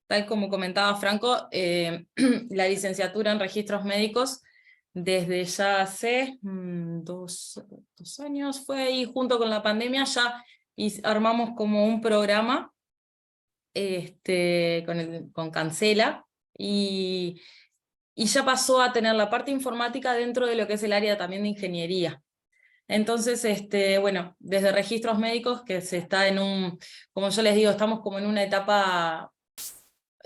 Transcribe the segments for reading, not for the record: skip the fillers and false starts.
tal como comentaba Franco, la licenciatura en registros médicos desde ya hace 2 años fue, y junto con la pandemia ya armamos como un programa con Cancela, y ya pasó a tener la parte informática dentro de lo que es el área también de ingeniería. Entonces, bueno, desde registros médicos, que se está como yo les digo, estamos como en una etapa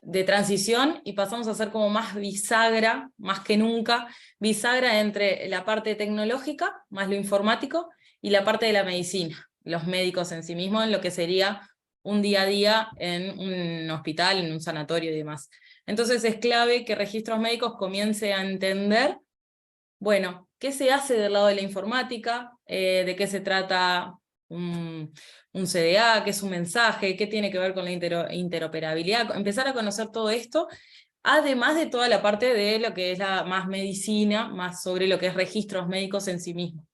de transición y pasamos a ser como más bisagra, más que nunca, bisagra entre la parte tecnológica, más lo informático, y la parte de la medicina, los médicos en sí mismos, en lo que sería un día a día en un hospital, en un sanatorio y demás. Entonces es clave que registros médicos comience a entender, bueno, ¿qué se hace del lado de la informática? ¿De qué se trata un CDA? ¿Qué es un mensaje? ¿Qué tiene que ver con la interoperabilidad? Empezar a conocer todo esto, además de toda la parte de lo que es la más medicina, más sobre lo que es registros médicos en sí mismos.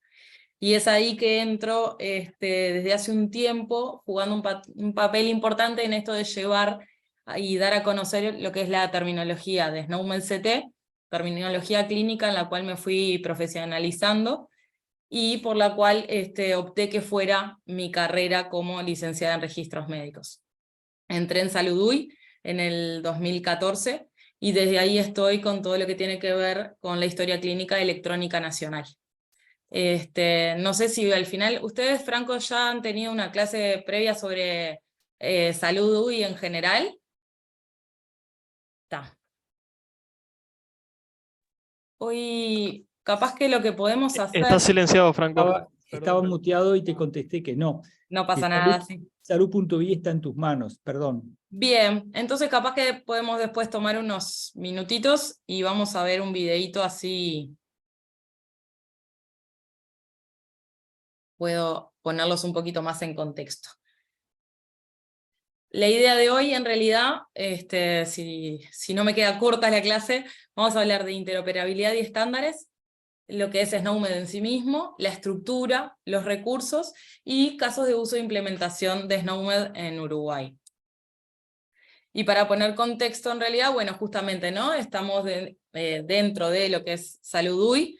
Y es ahí que entro desde hace un tiempo jugando un papel importante en esto de llevar y dar a conocer lo que es la terminología de Snowman CT, terminología clínica en la cual me fui profesionalizando y por la cual opté que fuera mi carrera como licenciada en registros médicos. Entré en Salud UI en el 2014 y desde ahí estoy con todo lo que tiene que ver con la historia clínica electrónica nacional. No sé si al final, ustedes, Franco, ya han tenido una clase previa sobre Salud UI en general. Está. Hoy, capaz que lo que podemos Está hacer, silenciado, Franco. Estaba muteado y te contesté que no. no pasa Que nada, sí. Salud.bi está en tus manos, perdón. Bien, entonces capaz que podemos después tomar unos minutitos y vamos a ver un videíto así. Puedo ponerlos un poquito más en contexto. La idea de hoy, en realidad, si no me queda corta la clase, vamos a hablar de interoperabilidad y estándares, lo que es SNOMED en sí mismo, la estructura, los recursos y casos de uso e implementación de SNOMED en Uruguay. Y para poner contexto, en realidad, bueno, justamente, ¿no? Estamos dentro de lo que es Salud UI,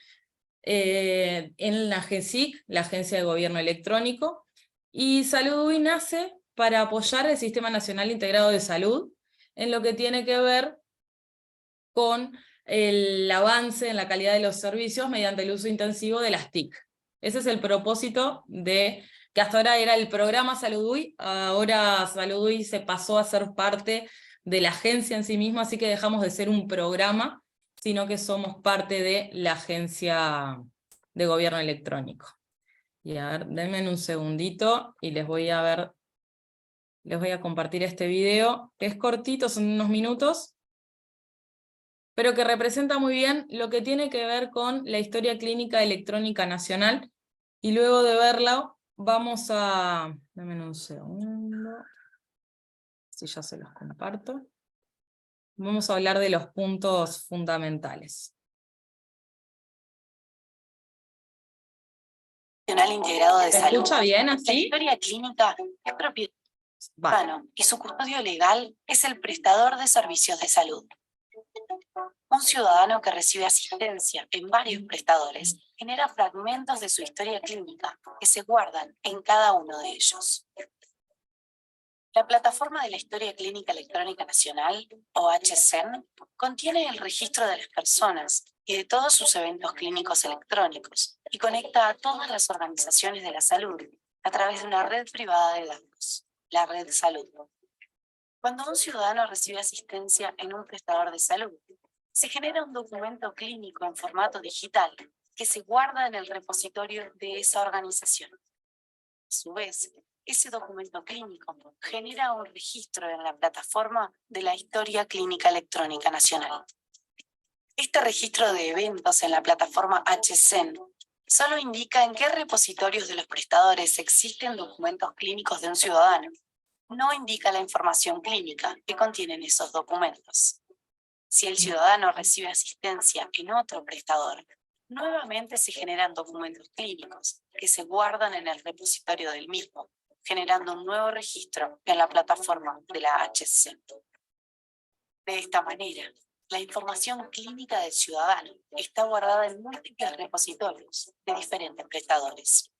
en la AGESIC, la Agencia de Gobierno Electrónico, y Salud UI nace para apoyar el Sistema Nacional Integrado de Salud, en lo que tiene que ver con el avance en la calidad de los servicios mediante el uso intensivo de las TIC. Ese es el propósito que hasta ahora era el programa Salud UI, ahora Salud UI se pasó a ser parte de la agencia en sí misma, así que dejamos de ser un programa, sino que somos parte de la Agencia de Gobierno Electrónico. Y a ver, denme un segundito y les voy a compartir este video, que es cortito, son unos minutos, pero que representa muy bien lo que tiene que ver con la historia clínica electrónica nacional, y luego de verla vamos a... Denme un segundo, si ya se los comparto. Vamos a hablar de los puntos fundamentales. Integrado de ¿Se Salud. escucha bien La así? historia clínica es propietario Vale. y su custodio legal es el prestador de servicios de salud. Un ciudadano que recibe asistencia en varios prestadores genera fragmentos de su historia clínica que se guardan en cada uno de ellos. La plataforma de la Historia Clínica Electrónica Nacional, o HCEN, contiene el registro de las personas y de todos sus eventos clínicos electrónicos y conecta a todas las organizaciones de la salud a través de una red privada de datos, la Red Salud. Cuando un ciudadano recibe asistencia en un prestador de salud, se genera un documento clínico en formato digital que se guarda en el repositorio de esa organización. A su vez, ese documento clínico genera un registro en la plataforma de la Historia Clínica Electrónica Nacional. Este registro de eventos en la plataforma HCEN solo indica en qué repositorios de los prestadores existen documentos clínicos de un ciudadano. No indica la información clínica que contienen esos documentos. Si el ciudadano recibe asistencia en otro prestador, nuevamente se generan documentos clínicos que se guardan en el repositorio del mismo, generando un nuevo registro en la plataforma de la HCEN. De esta manera, la información clínica del ciudadano está guardada en múltiples repositorios de diferentes prestadores.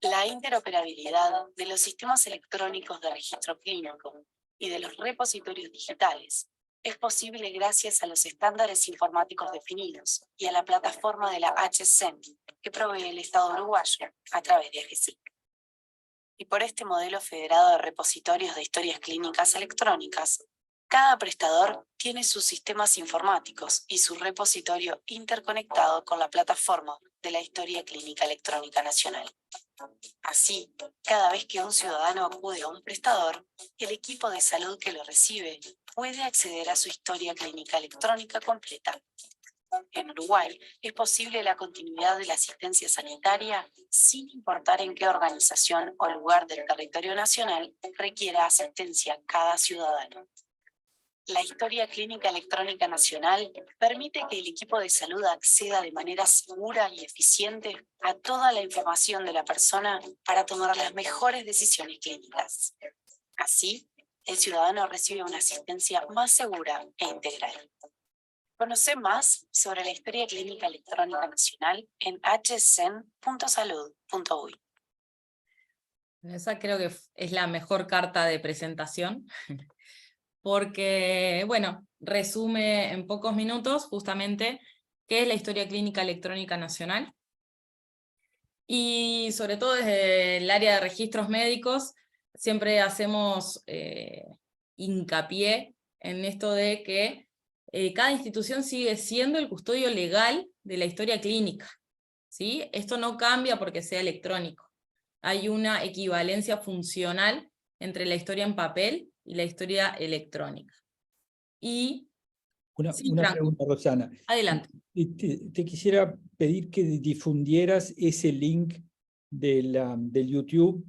La interoperabilidad de los sistemas electrónicos de registro clínico y de los repositorios digitales es posible gracias a los estándares informáticos definidos y a la plataforma de la HCEN que provee el Estado uruguayo a través de AGESIC. Y por este modelo federado de repositorios de historias clínicas electrónicas, cada prestador tiene sus sistemas informáticos y su repositorio interconectado con la plataforma de la Historia Clínica Electrónica Nacional. Así, cada vez que un ciudadano acude a un prestador, el equipo de salud que lo recibe puede acceder a su historia clínica electrónica completa. En Uruguay es posible la continuidad de la asistencia sanitaria sin importar en qué organización o lugar del territorio nacional requiera asistencia cada ciudadano. La Historia Clínica Electrónica Nacional permite que el equipo de salud acceda de manera segura y eficiente a toda la información de la persona para tomar las mejores decisiones clínicas. Así, el ciudadano recibe una asistencia más segura e integral. Conoce más sobre la Historia Clínica Electrónica Nacional en hcen.salud.uy. Esa creo que es la mejor carta de presentación, porque, bueno, resume en pocos minutos justamente qué es la Historia Clínica Electrónica Nacional. Y sobre todo desde el área de registros médicos, siempre hacemos hincapié en esto de que cada institución sigue siendo el custodio legal de la historia clínica, ¿sí? Esto no cambia porque sea electrónico. Hay una equivalencia funcional entre la historia en papel y la historia electrónica. Y sí, Una Franco, pregunta, Rosana. adelante. Te quisiera pedir que difundieras ese link del YouTube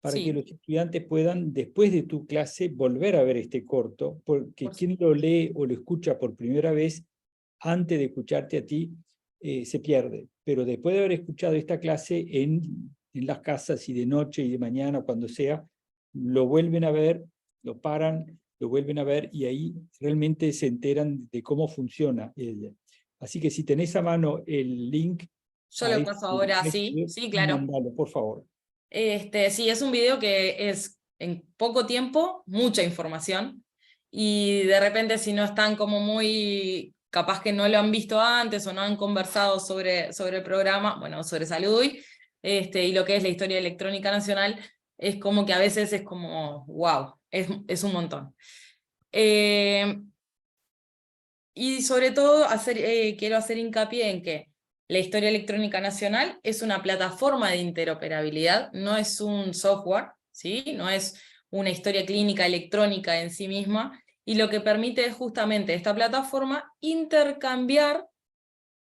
para que Sí, los estudiantes puedan, después de tu clase, volver a ver este corto, porque quien lo lee o lo escucha por primera vez, antes de escucharte a ti, se pierde. Pero después de haber escuchado esta clase en las casas y de noche y de mañana, cuando sea, lo vuelven a ver, lo paran, lo vuelven a ver y ahí realmente se enteran de cómo funciona ella. Así que si tenés a mano el link yo a lo este, paso ahora, a sí, este, sí, claro. mandalo, por favor. Sí, es un video que es en poco tiempo, mucha información, y de repente si no están como muy, capaz que no lo han visto antes o no han conversado sobre el programa, bueno, sobre salud y lo que es la historia electrónica nacional, es como que a veces es como, wow, es un montón. Y sobre todo quiero hacer hincapié en que la Historia Electrónica Nacional es una plataforma de interoperabilidad, no es un software, ¿sí? No es una historia clínica electrónica en sí misma, y lo que permite es justamente esta plataforma intercambiar,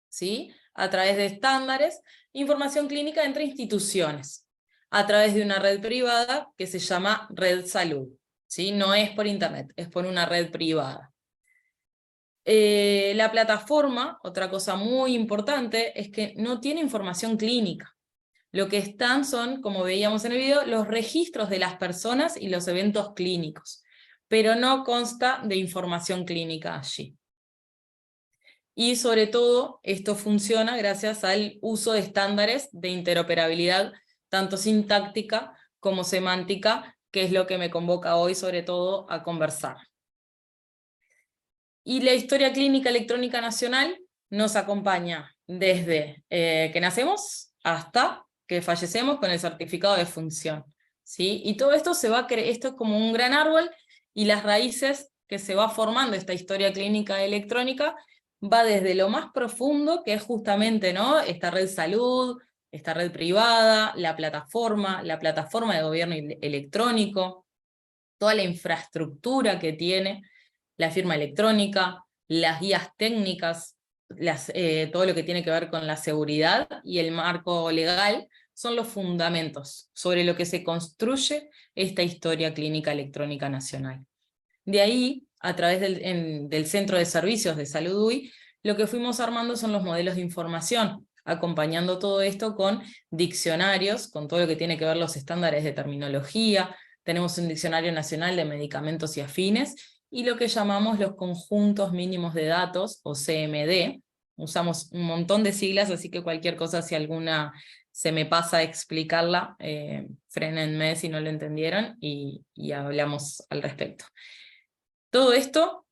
¿sí? A través de estándares, información clínica entre instituciones, a través de una red privada que se llama Red Salud, ¿sí? No es por internet, es por una red privada. La plataforma, otra cosa muy importante, es que no tiene información clínica. Lo que están son, como veíamos en el video, los registros de las personas y los eventos clínicos, pero no consta de información clínica allí. Y sobre todo, esto funciona gracias al uso de estándares de interoperabilidad, tanto sintáctica como semántica, que es lo que me convoca hoy sobre todo a conversar. Y la Historia Clínica Electrónica Nacional nos acompaña desde que nacemos hasta que fallecemos con el certificado de función, ¿sí? Y todo esto esto es como un gran árbol, y las raíces que se va formando esta historia clínica electrónica va desde lo más profundo, que es justamente, ¿no?, esta red salud, esta red privada, la plataforma de gobierno electrónico, toda la infraestructura que tiene la firma electrónica, las guías técnicas, todo lo que tiene que ver con la seguridad y el marco legal, son los fundamentos sobre lo que se construye esta historia clínica electrónica nacional. De ahí, a través del Centro de Servicios de Salud UY, lo que fuimos armando son los modelos de información, acompañando todo esto con diccionarios, con todo lo que tiene que ver los estándares de terminología. Tenemos un diccionario nacional de medicamentos y afines, y lo que llamamos los conjuntos mínimos de datos, o CMD. Usamos un montón de siglas, así que cualquier cosa, si alguna se me pasa a explicarla, frénenme si no lo entendieron, y hablamos al respecto. Todo esto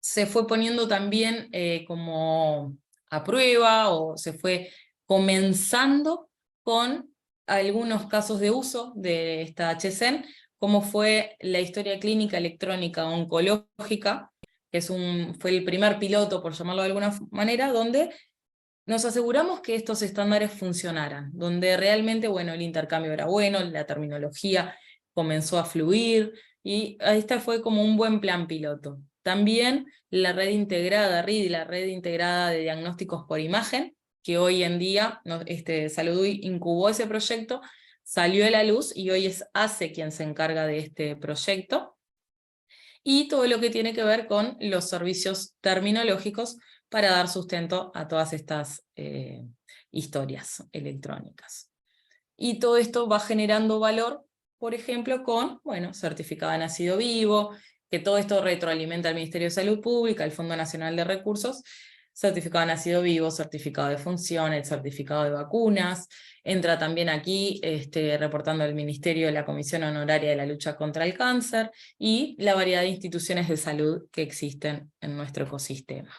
se fue poniendo también como a prueba, o se fue comenzando con algunos casos de uso de esta HCEN, como fue la historia clínica electrónica oncológica, que fue el primer piloto, por llamarlo de alguna manera, donde nos aseguramos que estos estándares funcionaran, donde realmente, bueno, el intercambio era bueno, la terminología comenzó a fluir, y esta fue como un buen plan piloto. También la red integrada RID, la red integrada de diagnósticos por imagen, que hoy en día Salud incubó ese proyecto, salió a la luz y hoy es ACE quien se encarga de este proyecto, y todo lo que tiene que ver con los servicios terminológicos para dar sustento a todas estas historias electrónicas. Y todo esto va generando valor, por ejemplo, con, bueno, certificado de nacido vivo, que todo esto retroalimenta al Ministerio de Salud Pública, al Fondo Nacional de Recursos, certificado de nacido vivo, certificado de función, el certificado de vacunas. Entra también aquí reportando el Ministerio de la Comisión Honoraria de la Lucha contra el Cáncer, y la variedad de instituciones de salud que existen en nuestro ecosistema.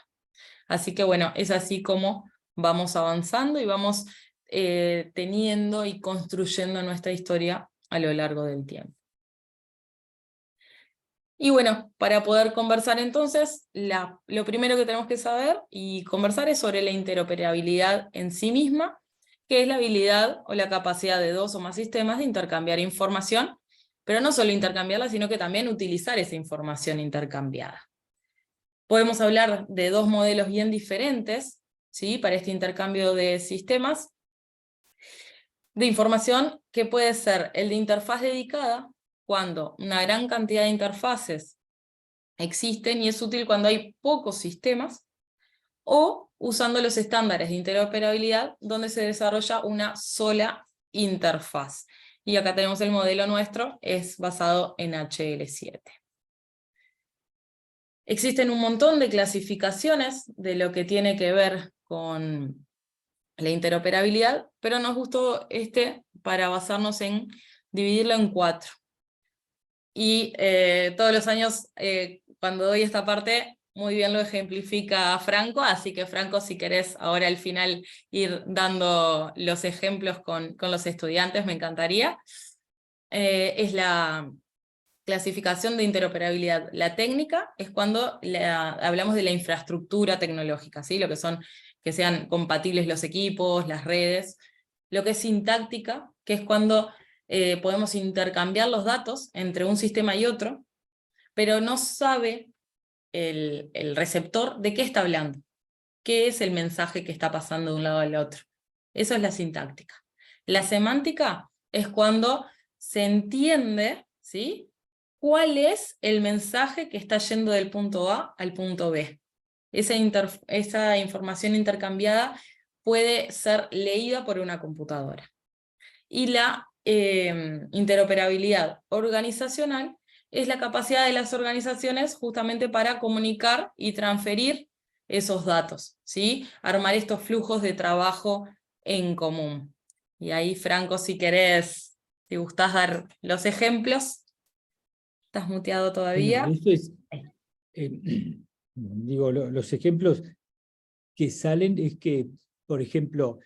Así que bueno, es así como vamos avanzando y vamos teniendo y construyendo nuestra historia a lo largo del tiempo. Y bueno, para poder conversar entonces, lo primero que tenemos que saber y conversar es sobre la interoperabilidad en sí misma, que es la habilidad o la capacidad de dos o más sistemas de intercambiar información, pero no solo intercambiarla, sino que también utilizar esa información intercambiada. Podemos hablar de dos modelos bien diferentes, ¿sí?, para este intercambio de sistemas de información, que puede ser el de interfaz dedicada, cuando una gran cantidad de interfaces existen y es útil cuando hay pocos sistemas, o usando los estándares de interoperabilidad, donde se desarrolla una sola interfaz. Y acá tenemos el modelo nuestro, es basado en HL7. Existen un montón de clasificaciones de lo que tiene que ver con la interoperabilidad, pero nos gustó para basarnos en dividirlo en 4. Y todos los años, cuando doy esta parte, muy bien lo ejemplifica Franco, así que Franco, si querés ahora al final ir dando los ejemplos con los estudiantes, me encantaría. Es la clasificación de interoperabilidad. La técnica es cuando hablamos de la infraestructura tecnológica, ¿sí? Lo que son que sean compatibles los equipos, las redes. Lo que es sintáctica, que es cuando podemos intercambiar los datos entre un sistema y otro, pero no sabe el receptor de qué está hablando, qué es el mensaje que está pasando de un lado al otro. Eso es la sintáctica. La semántica es cuando se entiende, ¿sí?, cuál es el mensaje que está yendo del punto A al punto B. Esa información intercambiada puede ser leída por una computadora. Y la interoperabilidad organizacional es la capacidad de las organizaciones justamente para comunicar y transferir esos datos, ¿sí? Armar estos flujos de trabajo en común. Y ahí, Franco, si querés, si gustás dar los ejemplos. ¿Estás muteado todavía? Bueno, esto es, digo, los ejemplos que salen es que, por ejemplo,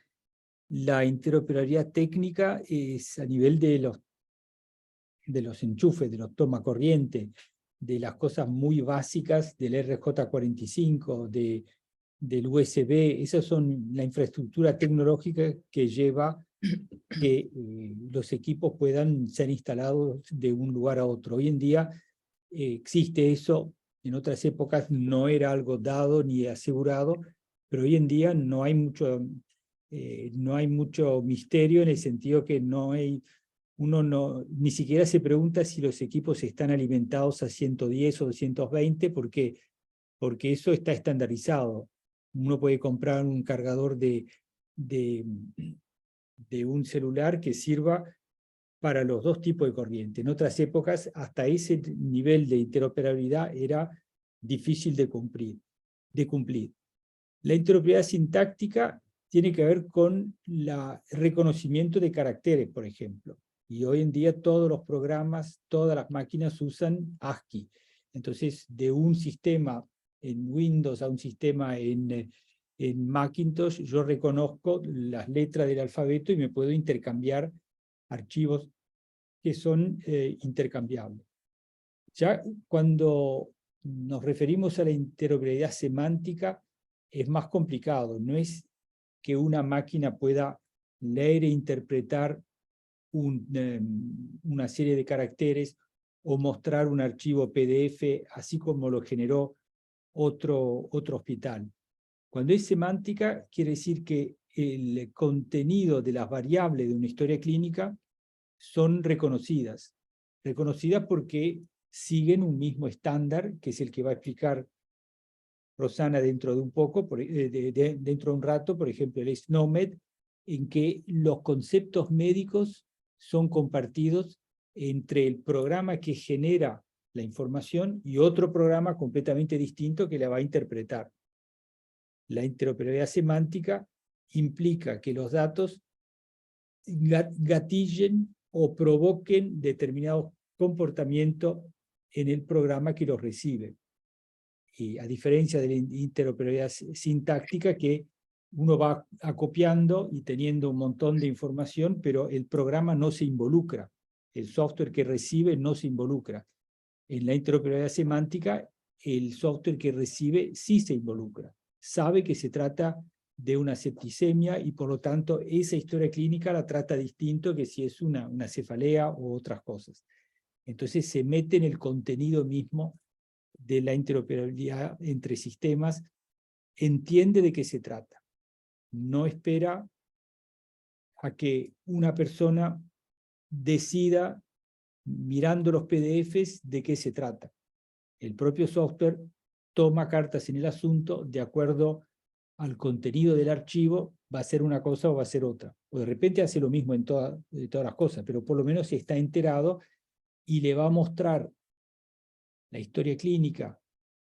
la interoperabilidad técnica es a nivel de los enchufes, de los toma corriente, de las cosas muy básicas del RJ45, del USB. Esas son la infraestructura tecnológica que lleva que los equipos puedan ser instalados de un lugar a otro. Hoy en día existe eso, en otras épocas no era algo dado ni asegurado, pero hoy en día no hay mucho misterio, en el sentido que uno ni siquiera se pregunta si los equipos están alimentados a 110 o 220, porque eso está estandarizado. Uno puede comprar un cargador de un celular que sirva para los dos tipos de corriente. En otras épocas, hasta ese nivel de interoperabilidad era difícil de cumplir. La interoperabilidad sintáctica tiene que ver con el reconocimiento de caracteres, por ejemplo. Y hoy en día todos los programas, todas las máquinas usan ASCII. Entonces, de un sistema en Windows a un sistema en Macintosh, yo reconozco las letras del alfabeto y me puedo intercambiar archivos que son intercambiables. Ya cuando nos referimos a la interoperabilidad semántica, es más complicado. No es que una máquina pueda leer e interpretar una serie de caracteres o mostrar un archivo PDF, así como lo generó otro hospital. Cuando es semántica, quiere decir que el contenido de las variables de una historia clínica son reconocidas porque siguen un mismo estándar, que es el que va a explicar Rosana dentro de un poco, dentro de un rato, por ejemplo, el SNOMED, en que los conceptos médicos son compartidos entre el programa que genera la información y otro programa completamente distinto que la va a interpretar. La interoperabilidad semántica implica que los datos gatillen o provoquen determinados comportamientos en el programa que los recibe. Y a diferencia de la interoperabilidad sintáctica, que uno va acopiando y teniendo un montón de información, pero el programa no se involucra. El software que recibe no se involucra. En la interoperabilidad semántica, el software que recibe sí se involucra. Sabe que se trata de una septicemia y por lo tanto esa historia clínica la trata distinto que si es una cefalea u otras cosas. Entonces se mete en el contenido mismo de la interoperabilidad entre sistemas, entiende de qué se trata. No espera a que una persona decida, mirando los PDFs, de qué se trata. El propio software toma cartas en el asunto de acuerdo al contenido del archivo, va a ser una cosa o va a ser otra. O de repente hace lo mismo en todas las cosas, pero por lo menos está enterado y le va a mostrar la historia clínica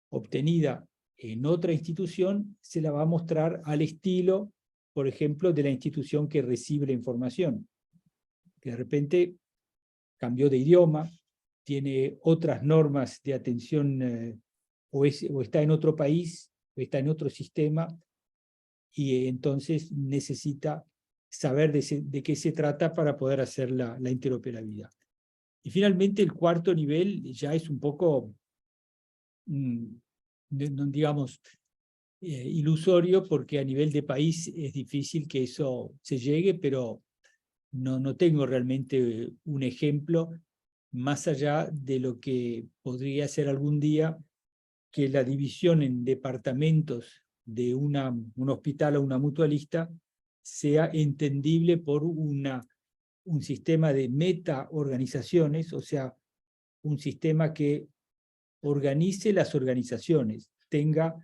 obtenida en otra institución, se la va a mostrar al estilo, por ejemplo, de la institución que recibe la información. Que de repente cambió de idioma, tiene otras normas de atención, o está en otro país, o está en otro sistema, y entonces necesita saber de qué se trata para poder hacer la interoperabilidad. Y finalmente el cuarto nivel ya es un poco, digamos, ilusorio, porque a nivel de país es difícil que eso se llegue, pero no tengo realmente un ejemplo más allá de lo que podría ser algún día, que la división en departamentos de un hospital o una mutualista sea entendible por un sistema de meta-organizaciones, o sea, un sistema que organice las organizaciones, tenga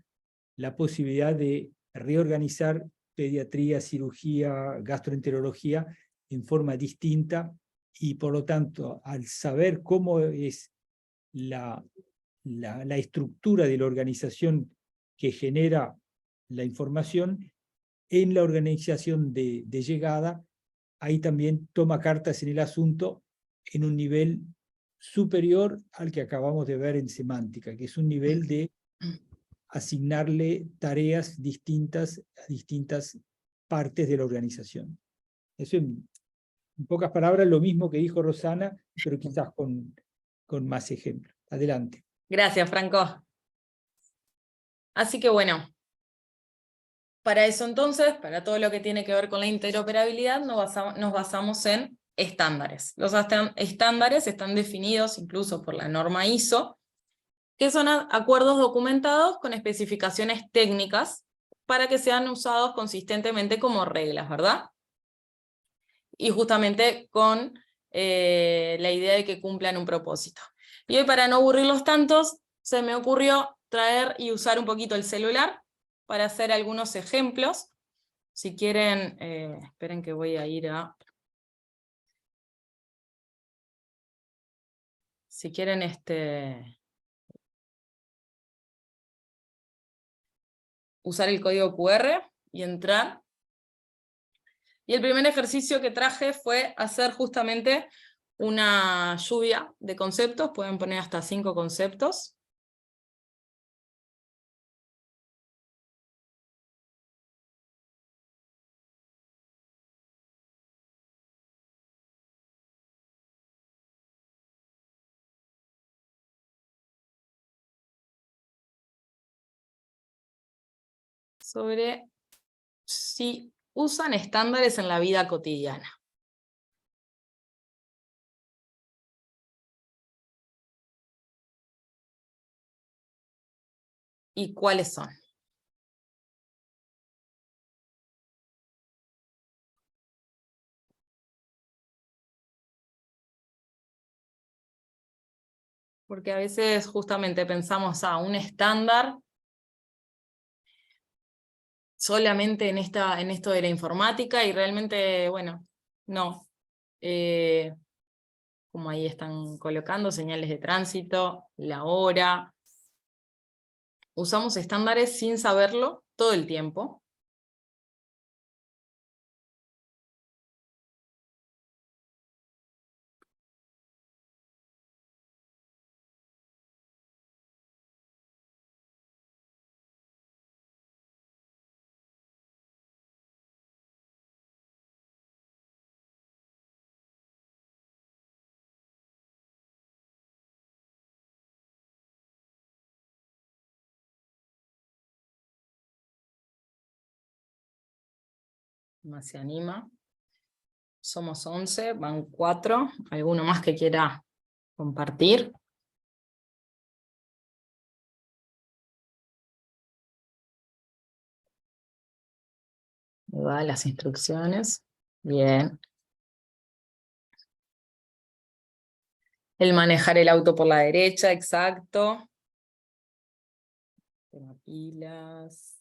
la posibilidad de reorganizar pediatría, cirugía, gastroenterología en forma distinta, y por lo tanto, al saber cómo es la estructura de la organización que genera la información, en la organización de llegada, ahí también toma cartas en el asunto en un nivel superior al que acabamos de ver en semántica, que es un nivel de asignarle tareas distintas a distintas partes de la organización. Eso en pocas palabras lo mismo que dijo Rosana, pero quizás con más ejemplos. Adelante. Gracias, Franco. Así que bueno, para eso entonces, para todo lo que tiene que ver con la interoperabilidad, nos basamos en estándares. Los estándares están definidos incluso por la norma ISO, que son acuerdos documentados con especificaciones técnicas para que sean usados consistentemente como reglas, ¿verdad? Y justamente con la idea de que cumplan un propósito. Y hoy, para no aburrirlos tantos, se me ocurrió traer y usar un poquito el celular para hacer algunos ejemplos. Si quieren, esperen que voy a ir a si quieren usar el código QR y entrar. Y el primer ejercicio que traje fue hacer justamente una lluvia de conceptos, pueden poner hasta 5 conceptos. Sobre si usan estándares en la vida cotidiana. ¿Y cuáles son? Porque a veces justamente pensamos, un estándar solamente en esto de la informática, y realmente, bueno, no. Como ahí están colocando señales de tránsito, la hora. Usamos estándares sin saberlo todo el tiempo. Más se anima. Somos 11, van 4. ¿Alguno más que quiera compartir? Va las instrucciones. Bien. El manejar el auto por la derecha, exacto. Tema pilas.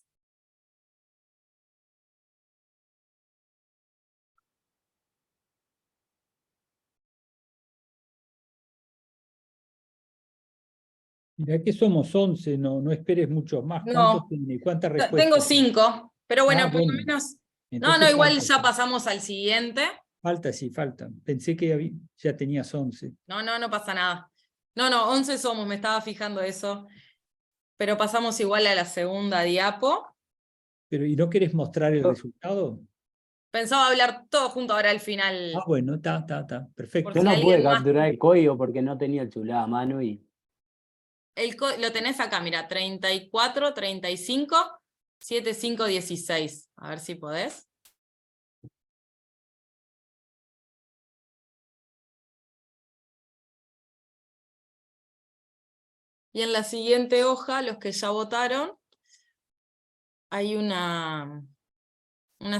Mirá que somos 11, no esperes muchos más. ¿Cuántos No, tiene? ¿Cuántas tengo respuestas? 5, pero bueno, por lo Bueno, menos... No, entonces igual falta. ya pasamos al siguiente. Falta, sí, falta. Pensé que ya tenías 11. No pasa nada. No, 11 somos, me estaba fijando eso. Pero pasamos igual a la segunda diapo. Pero, ¿y no querés mostrar el Yo, resultado? Pensaba hablar todo junto ahora al final. Bueno, está, perfecto. Por yo si no pude alguien más... capturar el código porque no tenía el celular a mano y Lo tenés acá, mira, 34, 35, 75, 16. A ver si podés. Y en la siguiente hoja, los que ya votaron, hay una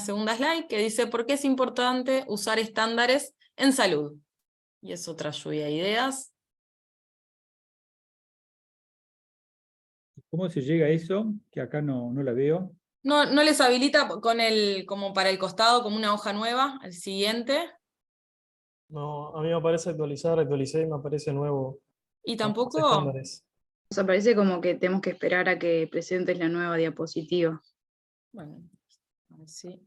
segunda slide que dice ¿por qué es importante usar estándares en salud? Y es otra lluvia de ideas. ¿Cómo se llega a eso? Que acá no la veo. No les habilita como para el costado, como una hoja nueva, el siguiente. No, a mí me aparece actualizar, actualicé y me aparece nuevo Y con los tampoco, estándares. O sea, parece como que tenemos que esperar a que presentes la nueva diapositiva. bueno, a ver si.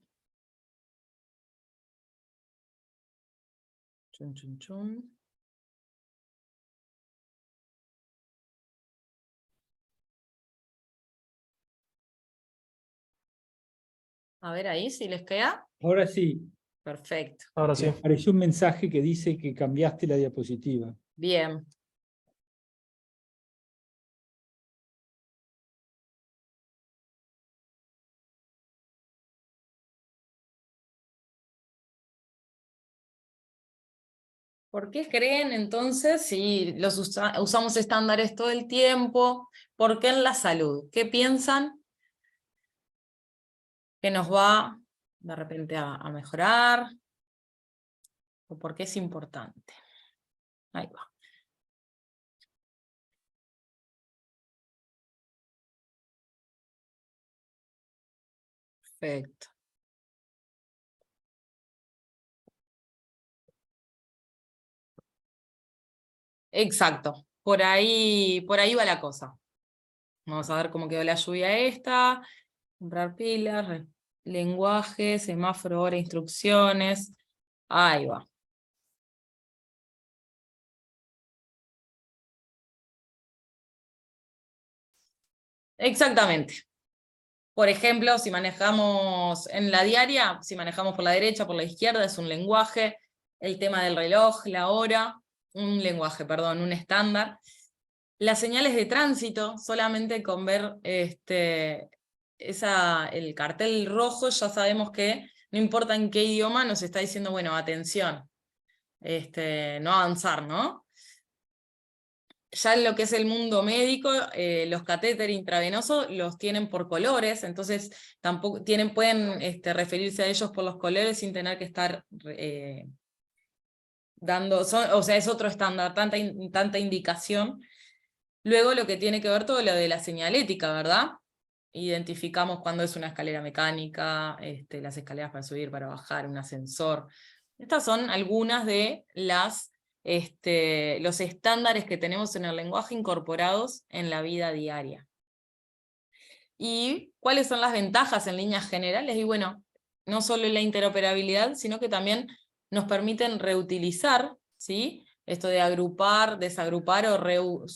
Chun, chun, chun. A ver ahí si les queda. Ahora sí, Perfecto. Ahora sí. apareció un mensaje que dice que cambiaste la diapositiva. Bien. ¿Por qué creen entonces, si usamos estándares todo el tiempo, por qué en la salud? ¿Qué piensan que nos va de repente a mejorar? ¿O por qué es importante? Ahí va. Perfecto. Exacto, por ahí va la cosa. Vamos a ver cómo quedó la lluvia esta. Comprar pilas, lenguaje, semáforo, hora, instrucciones. Ahí va. Exactamente. Por ejemplo, si manejamos en la diaria, si manejamos por la derecha, por la izquierda, es un lenguaje. El tema del reloj, la hora, un lenguaje, perdón, un estándar. Las señales de tránsito, solamente con ver el cartel rojo, ya sabemos que no importa en qué idioma, nos está diciendo, bueno, atención, no avanzar, ¿no? Ya en lo que es el mundo médico, los catéteres intravenosos los tienen por colores, entonces tampoco pueden referirse a ellos por los colores sin tener que estar dando, o sea, es otro estándar, tanta indicación. Luego lo que tiene que ver todo lo de la señalética, ¿verdad? Identificamos cuando es una escalera mecánica, las escaleras para subir, para bajar, un ascensor. Estas son algunas de los estándares que tenemos en el lenguaje incorporados en la vida diaria. ¿Y cuáles son las ventajas en líneas generales? Y bueno, no solo la interoperabilidad, sino que también nos permiten reutilizar, ¿sí? Esto de agrupar, desagrupar o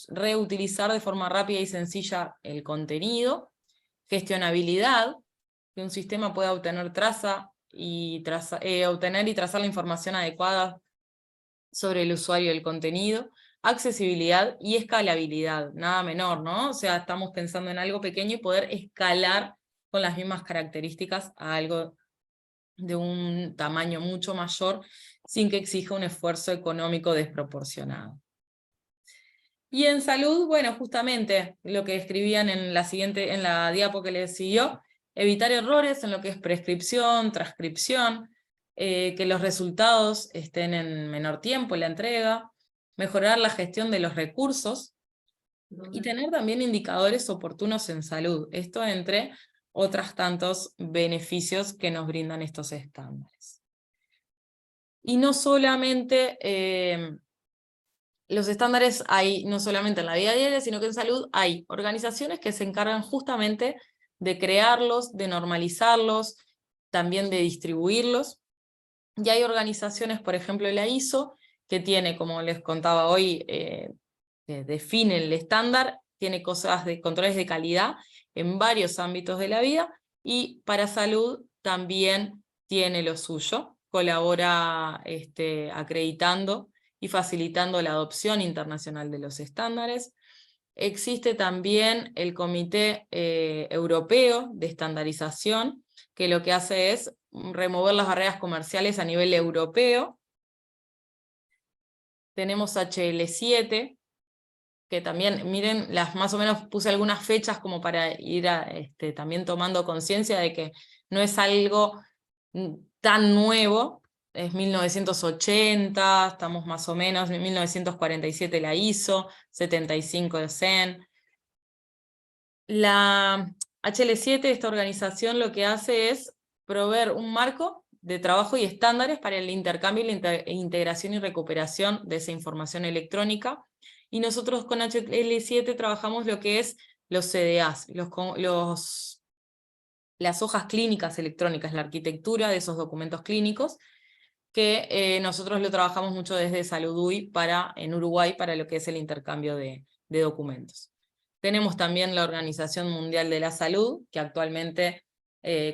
reutilizar de forma rápida y sencilla el contenido. Gestionabilidad, que un sistema pueda obtener obtener y trazar la información adecuada sobre el usuario del contenido. Accesibilidad y escalabilidad, nada menor, ¿no? O sea, estamos pensando en algo pequeño y poder escalar con las mismas características a algo de un tamaño mucho mayor, sin que exija un esfuerzo económico desproporcionado. Y en salud, bueno, justamente lo que escribían en la diapo que les siguió, evitar errores en lo que es prescripción, transcripción, que los resultados estén en menor tiempo en la entrega, mejorar la gestión de los recursos, y tener también indicadores oportunos en salud. Esto entre otros tantos beneficios que nos brindan estos estándares. Y no solamente los estándares hay, no solamente en la vida diaria, sino que en salud hay organizaciones que se encargan justamente de crearlos, de normalizarlos, también de distribuirlos. Y hay organizaciones, por ejemplo la ISO, que tiene, como les contaba hoy, define el estándar, tiene cosas de controles de calidad en varios ámbitos de la vida, y para salud también tiene lo suyo, colabora acreditando y facilitando la adopción internacional de los estándares. Existe también el Comité Europeo de Estandarización, que lo que hace es remover las barreras comerciales a nivel europeo. Tenemos HL7, que también, miren, más o menos puse algunas fechas como para ir también tomando conciencia de que no es algo tan nuevo. Es 1980, estamos más o menos, en 1947 la ISO, 75 el CEN. La HL7, esta organización, lo que hace es proveer un marco de trabajo y estándares para el intercambio, integración y recuperación de esa información electrónica, y nosotros con HL7 trabajamos lo que es los CDAs, las hojas clínicas electrónicas, la arquitectura de esos documentos clínicos, que nosotros lo trabajamos mucho desde Salud UI en Uruguay para lo que es el intercambio de documentos. Tenemos también la Organización Mundial de la Salud, que actualmente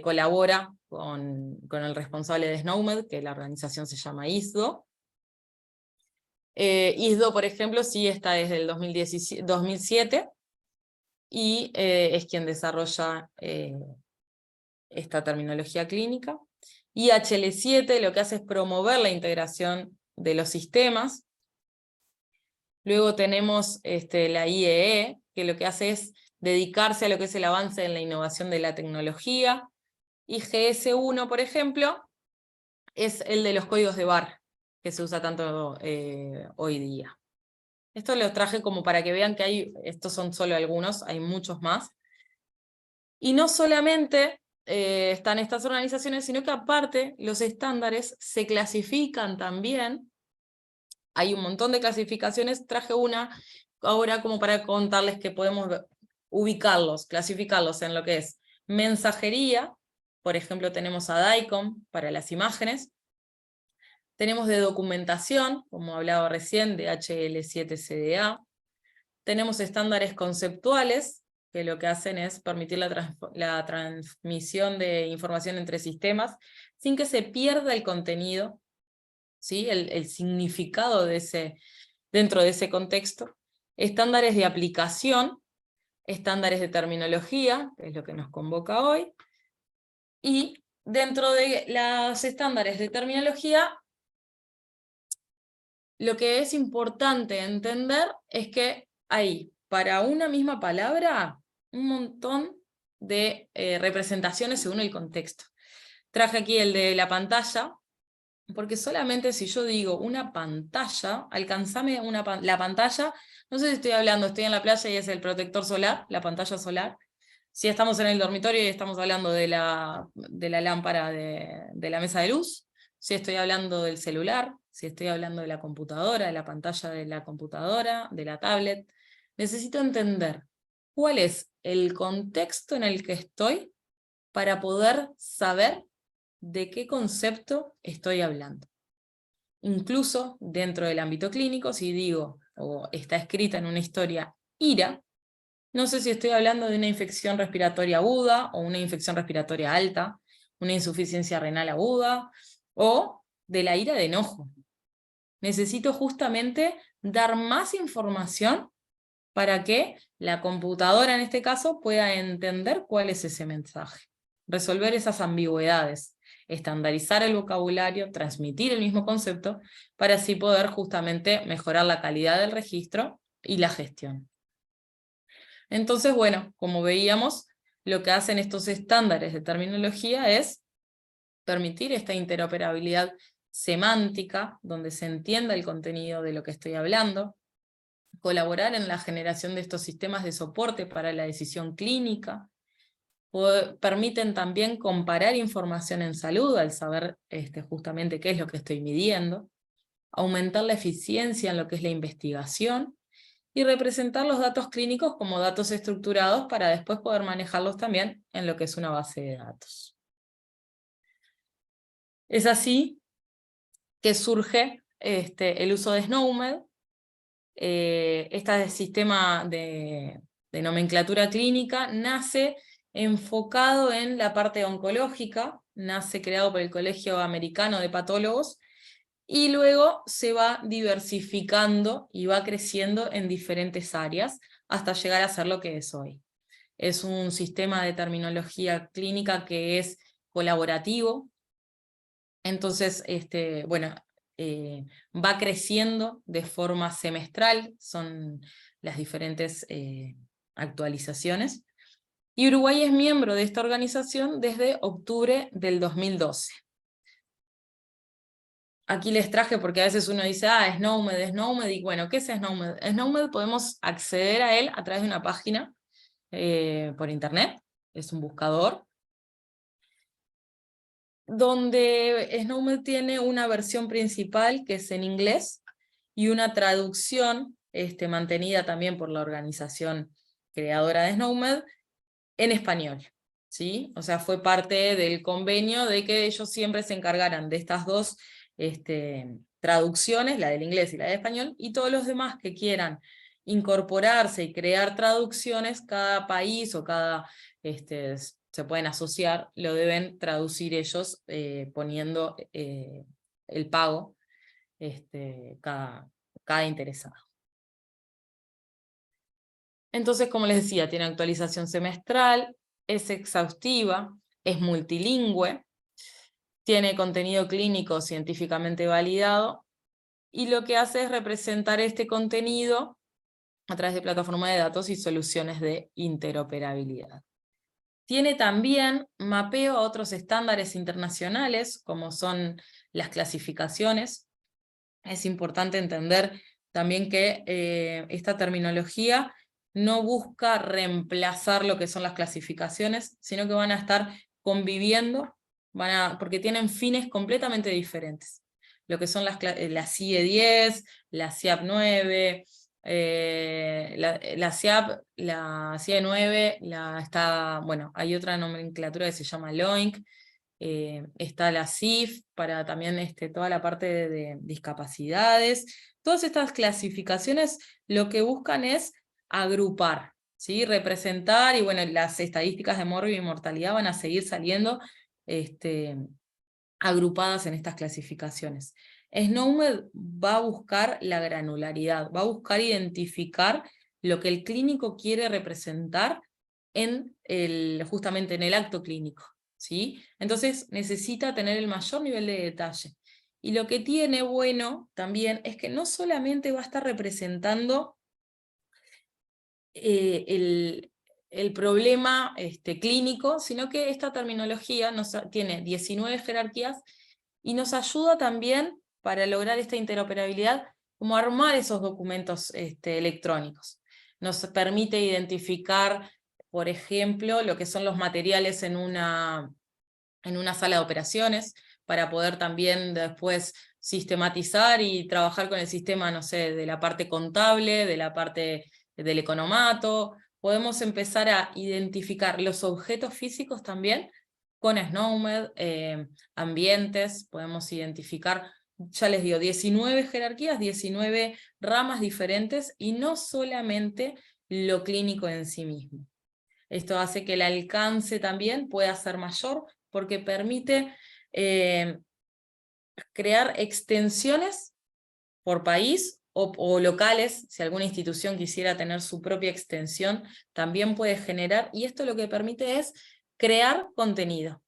colabora con el responsable de SNOMED, que la organización se llama ISDO. ISDO, por ejemplo, sí está desde el 2007, y es quien desarrolla esta terminología clínica. Y HL7 lo que hace es promover la integración de los sistemas. Luego tenemos la IEE, que lo que hace es dedicarse a lo que es el avance en la innovación de la tecnología. Y GS1, por ejemplo, es el de los códigos de barra, que se usa tanto hoy día. Esto lo traje como para que vean que estos son solo algunos, hay muchos más. Y no solamente están estas organizaciones, sino que aparte los estándares se clasifican también Hay un montón de clasificaciones, traje una ahora como para contarles que podemos ubicarlos, clasificarlos en lo que es mensajería. Por ejemplo, tenemos a DICOM para las imágenes. Tenemos de documentación, como hablaba recién, de HL7CDA. Tenemos estándares conceptuales, que lo que hacen es permitir la transmisión de información entre sistemas, sin que se pierda el contenido, ¿sí? el significado dentro de ese contexto. Estándares de aplicación, estándares de terminología, que es lo que nos convoca hoy, y dentro de los estándares de terminología, lo que es importante entender es que hay para una misma palabra un montón de representaciones según el contexto. Traje aquí el de la pantalla, porque solamente si yo digo una pantalla, alcanzame la pantalla, no sé si estoy en la playa y es el protector solar, la pantalla solar. Si estamos en el dormitorio y estamos hablando de la lámpara de la mesa de luz, si estoy hablando del celular, si estoy hablando de la computadora, de la pantalla de la computadora, de la tablet, necesito entender cuál es el contexto en el que estoy para poder saber de qué concepto estoy hablando. Incluso dentro del ámbito clínico, si digo, o está escrita en una historia ira, no sé si estoy hablando de una infección respiratoria aguda, o una infección respiratoria alta, una insuficiencia renal aguda, o de la ira de enojo. Necesito justamente dar más información para que la computadora, en este caso, pueda entender cuál es ese mensaje. Resolver esas ambigüedades, estandarizar el vocabulario, transmitir el mismo concepto, para así poder justamente mejorar la calidad del registro y la gestión. Entonces, bueno, como veíamos, lo que hacen estos estándares de terminología es permitir esta interoperabilidad semántica, donde se entienda el contenido de lo que estoy hablando, colaborar en la generación de estos sistemas de soporte para la decisión clínica, permiten también comparar información en salud al saber justamente qué es lo que estoy midiendo, aumentar la eficiencia en lo que es la investigación, y representar los datos clínicos como datos estructurados para después poder manejarlos también en lo que es una base de datos. Es así que surge el uso de SNOMED. Este sistema de nomenclatura clínica nace enfocado en la parte oncológica, nace creado por el Colegio Americano de Patólogos, y luego se va diversificando y va creciendo en diferentes áreas hasta llegar a ser lo que es hoy. Es un sistema de terminología clínica que es colaborativo, entonces, bueno, va creciendo de forma semestral, son las diferentes actualizaciones, y Uruguay es miembro de esta organización desde octubre del 2012. Aquí les traje porque a veces uno dice, SNOMED, y bueno, ¿qué es SNOMED? SNOMED podemos acceder a él a través de una página por internet, es un buscador, donde SNOMED tiene una versión principal que es en inglés, y una traducción mantenida también por la organización creadora de SNOMED en español, ¿sí? O sea, fue parte del convenio de que ellos siempre se encargaran de estas dos traducciones, la del inglés y la del español, y todos los demás que quieran incorporarse y crear traducciones, cada país o cada, se pueden asociar, lo deben traducir ellos poniendo el pago cada interesado. Entonces, como les decía, tiene actualización semestral, es exhaustiva, es multilingüe, tiene contenido clínico científicamente validado, y lo que hace es representar este contenido a través de plataformas de datos y soluciones de interoperabilidad. Tiene también mapeo a otros estándares internacionales, como son las clasificaciones. Es importante entender también que esta terminología no busca reemplazar lo que son las clasificaciones, sino que van a estar conviviendo, porque tienen fines completamente diferentes. lo que son la CIE 10, la CIAP 9, la CIAP, la CIE 9, bueno, hay otra nomenclatura que se llama LOINC, está la CIF, para también toda la parte de discapacidades. Todas estas clasificaciones lo que buscan es agrupar, ¿sí? Representar, y bueno, las estadísticas de morbo y mortalidad van a seguir saliendo agrupadas en estas clasificaciones. SNOMED va a buscar la granularidad, va a buscar identificar lo que el clínico quiere representar justamente en el acto clínico, ¿sí? Entonces necesita tener el mayor nivel de detalle. Y lo que tiene bueno también es que no solamente va a estar representando el problema clínico, sino que esta terminología tiene 19 jerarquías y nos ayuda también para lograr esta interoperabilidad, como armar esos documentos electrónicos. Nos permite identificar, por ejemplo, lo que son los materiales en una sala de operaciones, para poder también después sistematizar y trabajar con el sistema, no sé, de la parte contable, de la parte del economato. Podemos empezar a identificar los objetos físicos también con SNOMED, ambientes, podemos identificar, ya les digo, 19 jerarquías, 19 ramas diferentes, y no solamente lo clínico en sí mismo. Esto hace que el alcance también pueda ser mayor, porque permite crear extensiones por país o locales. Si alguna institución quisiera tener su propia extensión, también puede generar, y esto lo que permite es crear contenido.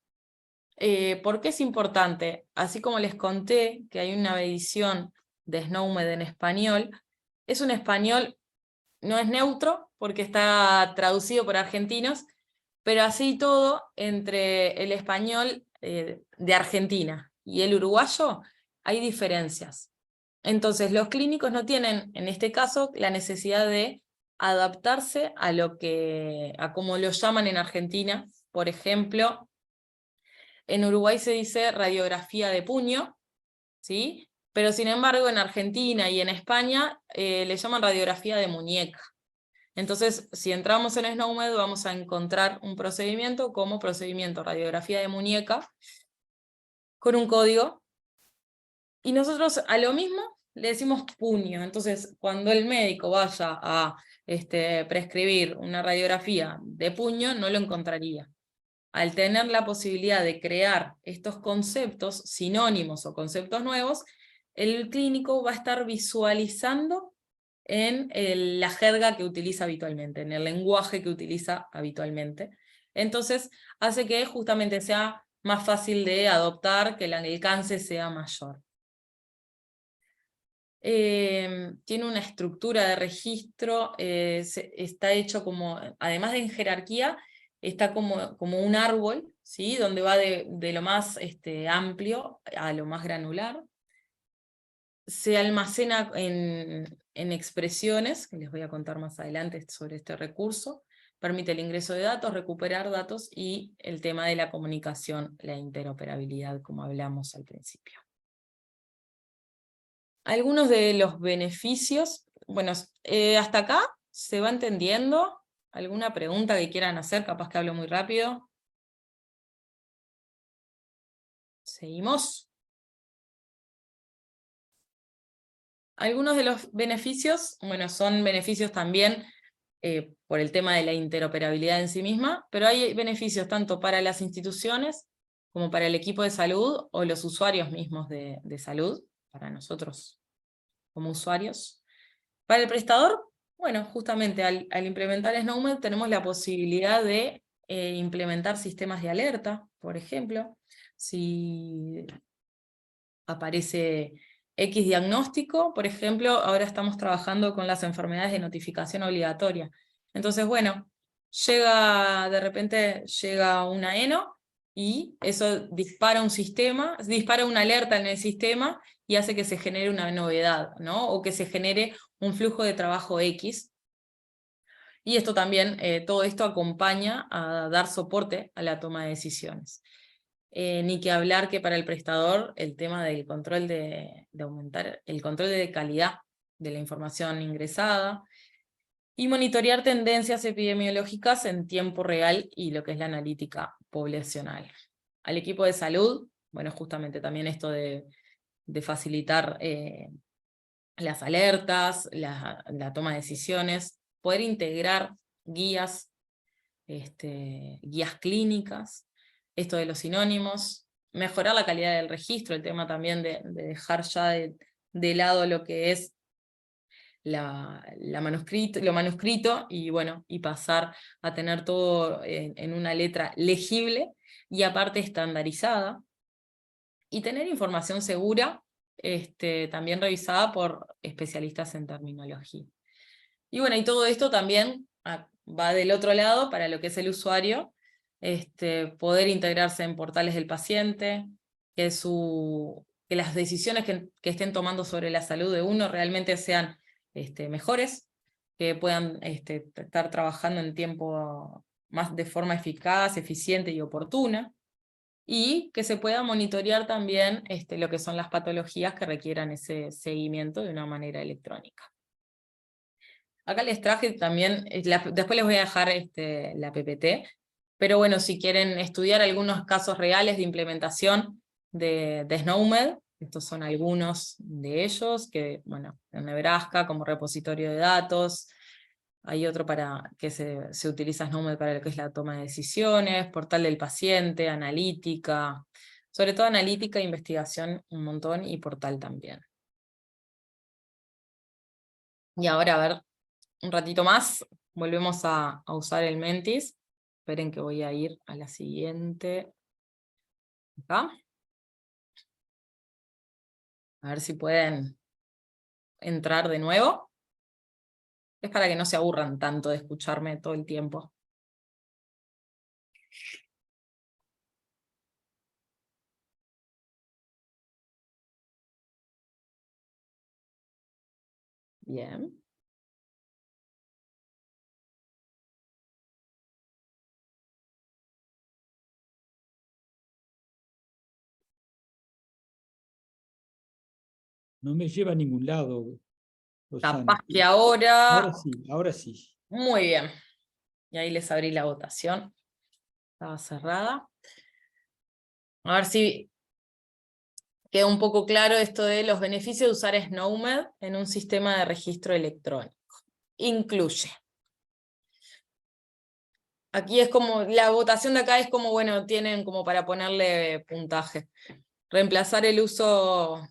¿Por qué es importante? Así como les conté que hay una edición de SNOMED en español, es un español, no es neutro, porque está traducido por argentinos, pero así todo, entre el español de Argentina y el uruguayo, hay diferencias. Entonces los clínicos no tienen, en este caso, la necesidad de adaptarse a como lo llaman en Argentina. Por ejemplo, en Uruguay se dice radiografía de puño, ¿sí? Pero sin embargo en Argentina y en España le llaman radiografía de muñeca. Entonces, si entramos en SNOMED vamos a encontrar un procedimiento como procedimiento radiografía de muñeca, con un código, y nosotros a lo mismo le decimos puño. Entonces, cuando el médico vaya a prescribir una radiografía de puño, no lo encontraría. Al tener la posibilidad de crear estos conceptos, sinónimos o conceptos nuevos, el clínico va a estar visualizando en la jerga que utiliza habitualmente, en el lenguaje que utiliza habitualmente. Entonces hace que justamente sea más fácil de adoptar, que el alcance sea mayor. Tiene una estructura de registro, está hecho como, además de en jerarquía, está como un árbol, ¿sí? Donde va de lo más amplio a lo más granular. Se almacena en expresiones, que les voy a contar más adelante sobre este recurso. Permite el ingreso de datos, recuperar datos, y el tema de la comunicación, la interoperabilidad, como hablamos al principio. Algunos de los beneficios, bueno, hasta acá se va entendiendo. ¿Alguna pregunta que quieran hacer? Capaz que hablo muy rápido. Seguimos. Algunos de los beneficios, bueno, son beneficios también por el tema de la interoperabilidad en sí misma, pero hay beneficios tanto para las instituciones como para el equipo de salud o los usuarios mismos de salud, para nosotros como usuarios. Para el prestador, bueno, justamente al implementar SNOMED tenemos la posibilidad de implementar sistemas de alerta, por ejemplo, si aparece X diagnóstico, por ejemplo, ahora estamos trabajando con las enfermedades de notificación obligatoria. Entonces, bueno, de repente llega una ENO, y eso dispara un sistema, dispara una alerta en el sistema, y hace que se genere una novedad, ¿no? O que se genere un flujo de trabajo X. Y esto también, todo esto acompaña a dar soporte a la toma de decisiones. ni que hablar que para el prestador el tema del control de aumentar el control de calidad de la información ingresada, y monitorear tendencias epidemiológicas en tiempo real y lo que es la analítica poblacional. Al equipo de salud, bueno, justamente también esto de facilitar las alertas, la toma de decisiones, poder integrar guías, guías clínicas, esto de los sinónimos, mejorar la calidad del registro, el tema también de dejar ya de lado lo que es lo manuscrito y bueno, y pasar a tener todo en una letra legible y aparte estandarizada, y tener información segura, también revisada por especialistas en terminología. Y bueno, y todo esto también va del otro lado para lo que es el usuario, poder integrarse en portales del paciente, que las decisiones que estén tomando sobre la salud de uno realmente sean mejores, que puedan estar trabajando en tiempo más de forma eficaz, eficiente y oportuna, y que se pueda monitorear también lo que son las patologías que requieran ese seguimiento de una manera electrónica. Acá les traje también, después les voy a dejar la PPT, pero bueno, si quieren estudiar algunos casos reales de implementación de SNOMED, estos son algunos de ellos, que bueno, en Nebraska como repositorio de datos, hay otro para que se utiliza SNOMED para lo que es la toma de decisiones, portal del paciente, analítica, sobre todo analítica, investigación un montón, y portal también. Y ahora a ver, un ratito más, volvemos a usar el Mentis. Esperen que voy a ir a la siguiente. Acá. A ver si pueden entrar de nuevo. Es para que no se aburran tanto de escucharme todo el tiempo. Bien. No me lleva a ningún lado, Rosana. Capaz que ahora... Ahora sí, ahora sí. Muy bien. Y ahí les abrí la votación. Estaba cerrada. A ver si queda un poco claro esto de los beneficios de usar SNOMED en un sistema de registro electrónico. Incluye. Aquí es como, la votación de acá es como, bueno, tienen como para ponerle puntaje. Reemplazar el uso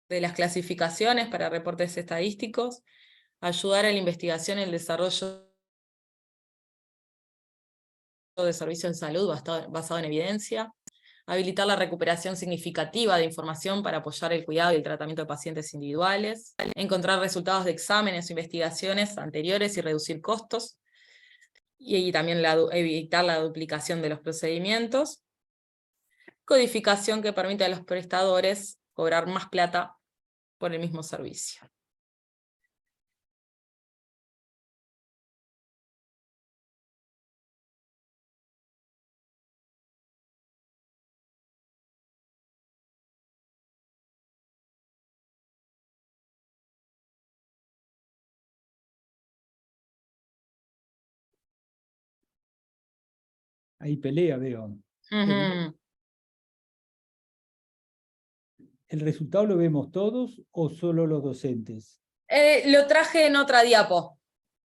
de las clasificaciones para reportes estadísticos, ayudar a la investigación y el desarrollo de servicios de salud basado en evidencia, habilitar la recuperación significativa de información para apoyar el cuidado y el tratamiento de pacientes individuales, encontrar resultados de exámenes o investigaciones anteriores y reducir costos, y también evitar la duplicación de los procedimientos, codificación que permite a los prestadores cobrar más plata por el mismo servicio. Hay pelea, veo. Ujú. ¿El resultado lo vemos todos o solo los docentes? Lo traje en otra diapo.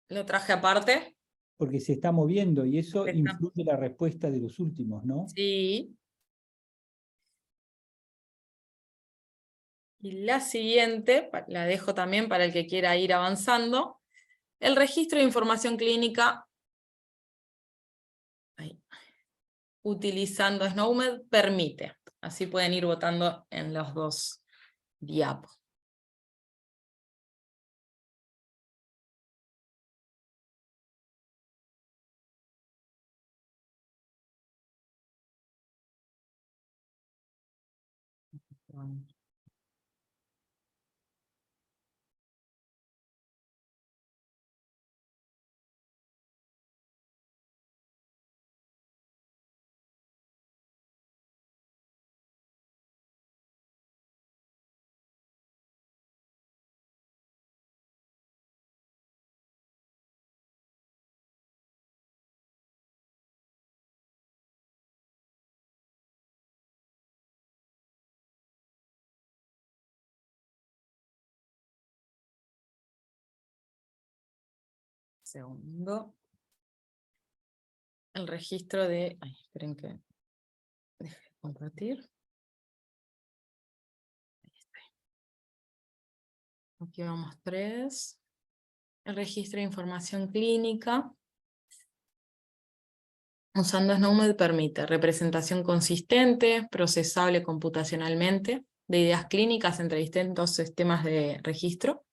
Lo traje aparte. Porque se está moviendo y eso Está. influye en la respuesta de los últimos, ¿no? Sí. Y la siguiente, la dejo también para el que quiera ir avanzando. El registro de información clínica, ahí, utilizando SNOMED, permite. Así pueden ir votando en los dos diapos. segundo. El registro de... Ay, esperen que... Deje de compartir. Ahí está. Aquí vamos 3. El registro de información clínica. Usando SNOMED permite representación consistente, procesable computacionalmente, de ideas clínicas entre distintos sistemas de registro.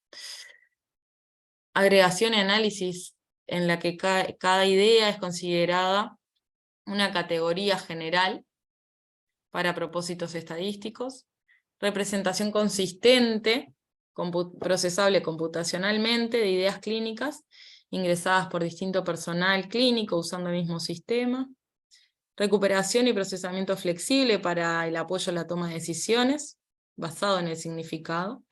Agregación y análisis en la que cada idea es considerada una categoría general para propósitos estadísticos. Representación consistente, procesable computacionalmente, de ideas clínicas ingresadas por distinto personal clínico usando el mismo sistema. Recuperación y procesamiento flexible para el apoyo a la toma de decisiones, basado en el significado.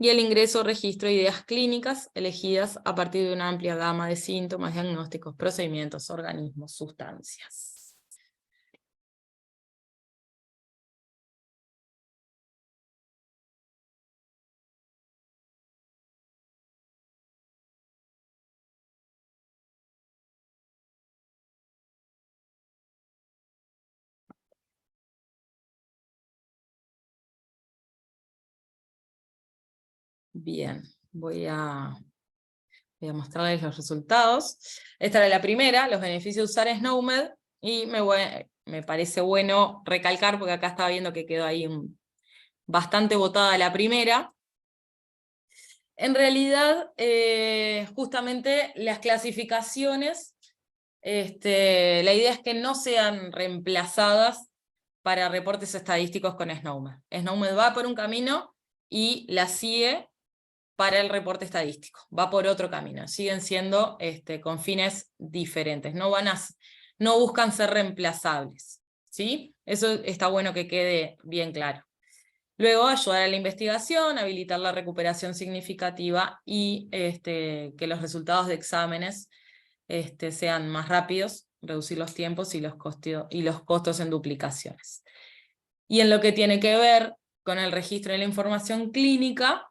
Y el ingreso o registro de ideas clínicas elegidas a partir de una amplia gama de síntomas, diagnósticos, procedimientos, organismos, sustancias. Bien, voy a mostrarles los resultados. Esta era la primera, los beneficios de usar SNOMED, y me parece bueno recalcar, porque acá estaba viendo que quedó ahí bastante votada la primera. En realidad, justamente las clasificaciones, la idea es que no sean reemplazadas para reportes estadísticos con SNOMED. SNOMED va por un camino y la sigue para el reporte estadístico, va por otro camino, siguen siendo con fines diferentes, no buscan ser reemplazables, ¿sí? Eso está bueno que quede bien claro. Luego, ayudar a la investigación, habilitar la recuperación significativa y que los resultados de exámenes sean más rápidos, reducir los tiempos y los costos en duplicaciones. Y en lo que tiene que ver con el registro de la información clínica,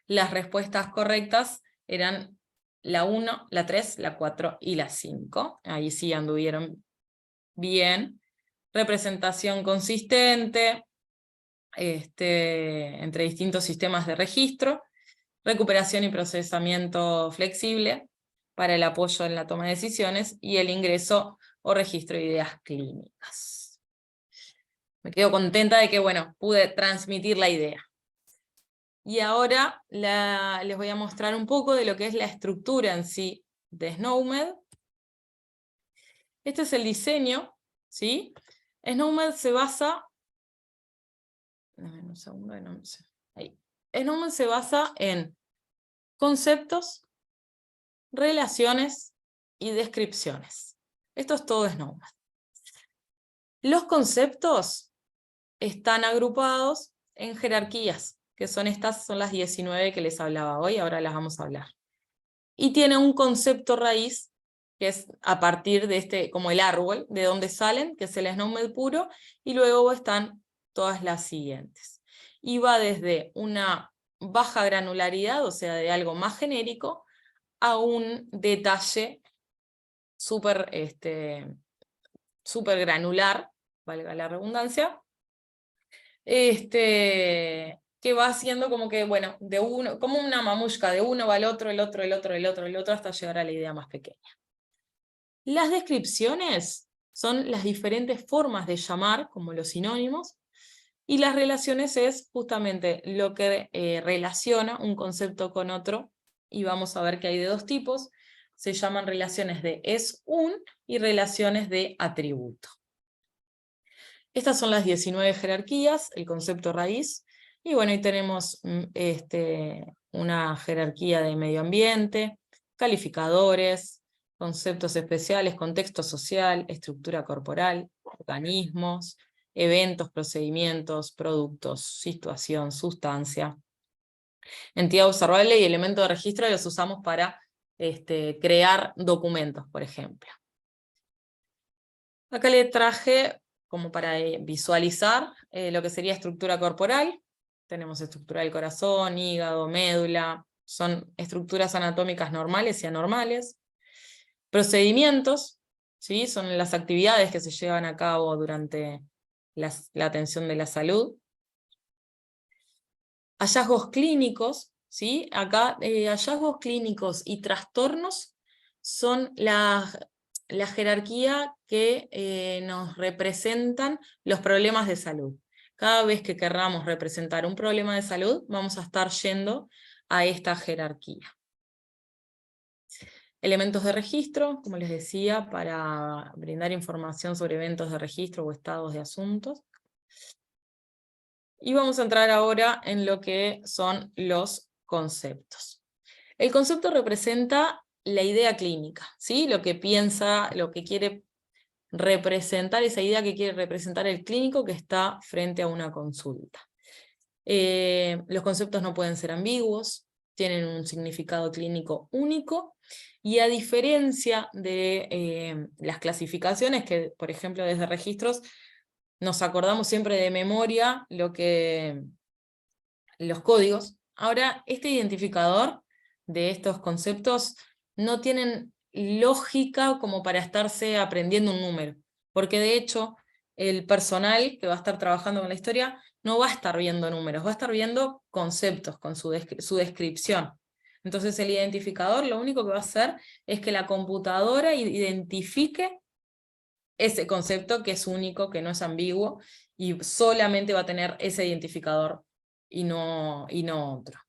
las respuestas correctas eran la 1, la 3, la 4 y la 5. Ahí sí anduvieron bien. Representación consistente entre distintos sistemas de registro. Recuperación y procesamiento flexible para el apoyo en la toma de decisiones. Y el ingreso o registro de ideas clínicas. Me quedo contenta de que, bueno, pude transmitir la idea. Y ahora les voy a mostrar un poco de lo que es la estructura en sí de SNOMED. Este es el diseño, ¿sí? SNOMED se basa... Un segundo, no sé. Ahí. SNOMED se basa en conceptos, relaciones y descripciones. Esto es todo SNOMED. Los conceptos están agrupados en jerarquías, que son las 19 que les hablaba hoy, ahora las vamos a hablar. Y tiene un concepto raíz, que es a partir de como el árbol, de donde salen, que es el SNOMED puro, y luego están todas las siguientes. Y va desde una baja granularidad, o sea, de algo más genérico, a un detalle súper granular, valga la redundancia, que va haciendo como que, bueno, como una mamushka, de uno va al otro, el otro, el otro, el otro, el otro, hasta llegar a la idea más pequeña. Las descripciones son las diferentes formas de llamar, como los sinónimos, y las relaciones es justamente lo que relaciona un concepto con otro, y vamos a ver que hay de dos tipos, se llaman relaciones de es-un y relaciones de atributo. Estas son las 19 jerarquías, el concepto raíz, y bueno, ahí tenemos una jerarquía de medio ambiente, calificadores, conceptos especiales, contexto social, estructura corporal, organismos, eventos, procedimientos, productos, situación, sustancia. Entidad observable y elemento de registro los usamos para crear documentos, por ejemplo. Acá le traje como para visualizar lo que sería estructura corporal. Tenemos estructura del corazón, hígado, médula, son estructuras anatómicas normales y anormales. Procedimientos, ¿sí? Son las actividades que se llevan a cabo durante la atención de la salud. Hallazgos clínicos, ¿sí? Acá hallazgos clínicos y trastornos son la jerarquía que nos representan los problemas de salud. Cada vez que querramos representar un problema de salud, vamos a estar yendo a esta jerarquía. Elementos de registro, como les decía, para brindar información sobre eventos de registro o estados de asuntos. Y vamos a entrar ahora en lo que son los conceptos. El concepto representa la idea clínica, ¿sí? Lo que piensa, lo que quiere representar, esa idea que quiere representar el clínico que está frente a una consulta. Los conceptos no pueden ser ambiguos, tienen un significado clínico único, y a diferencia de las clasificaciones, que por ejemplo desde registros nos acordamos siempre de memoria los códigos, ahora este identificador de estos conceptos no tienen lógica como para estarse aprendiendo un número, porque de hecho el personal que va a estar trabajando con la historia no va a estar viendo números, va a estar viendo conceptos con su descripción. Entonces el identificador lo único que va a hacer es que la computadora identifique ese concepto que es único, que no es ambiguo, y solamente va a tener ese identificador y no otro.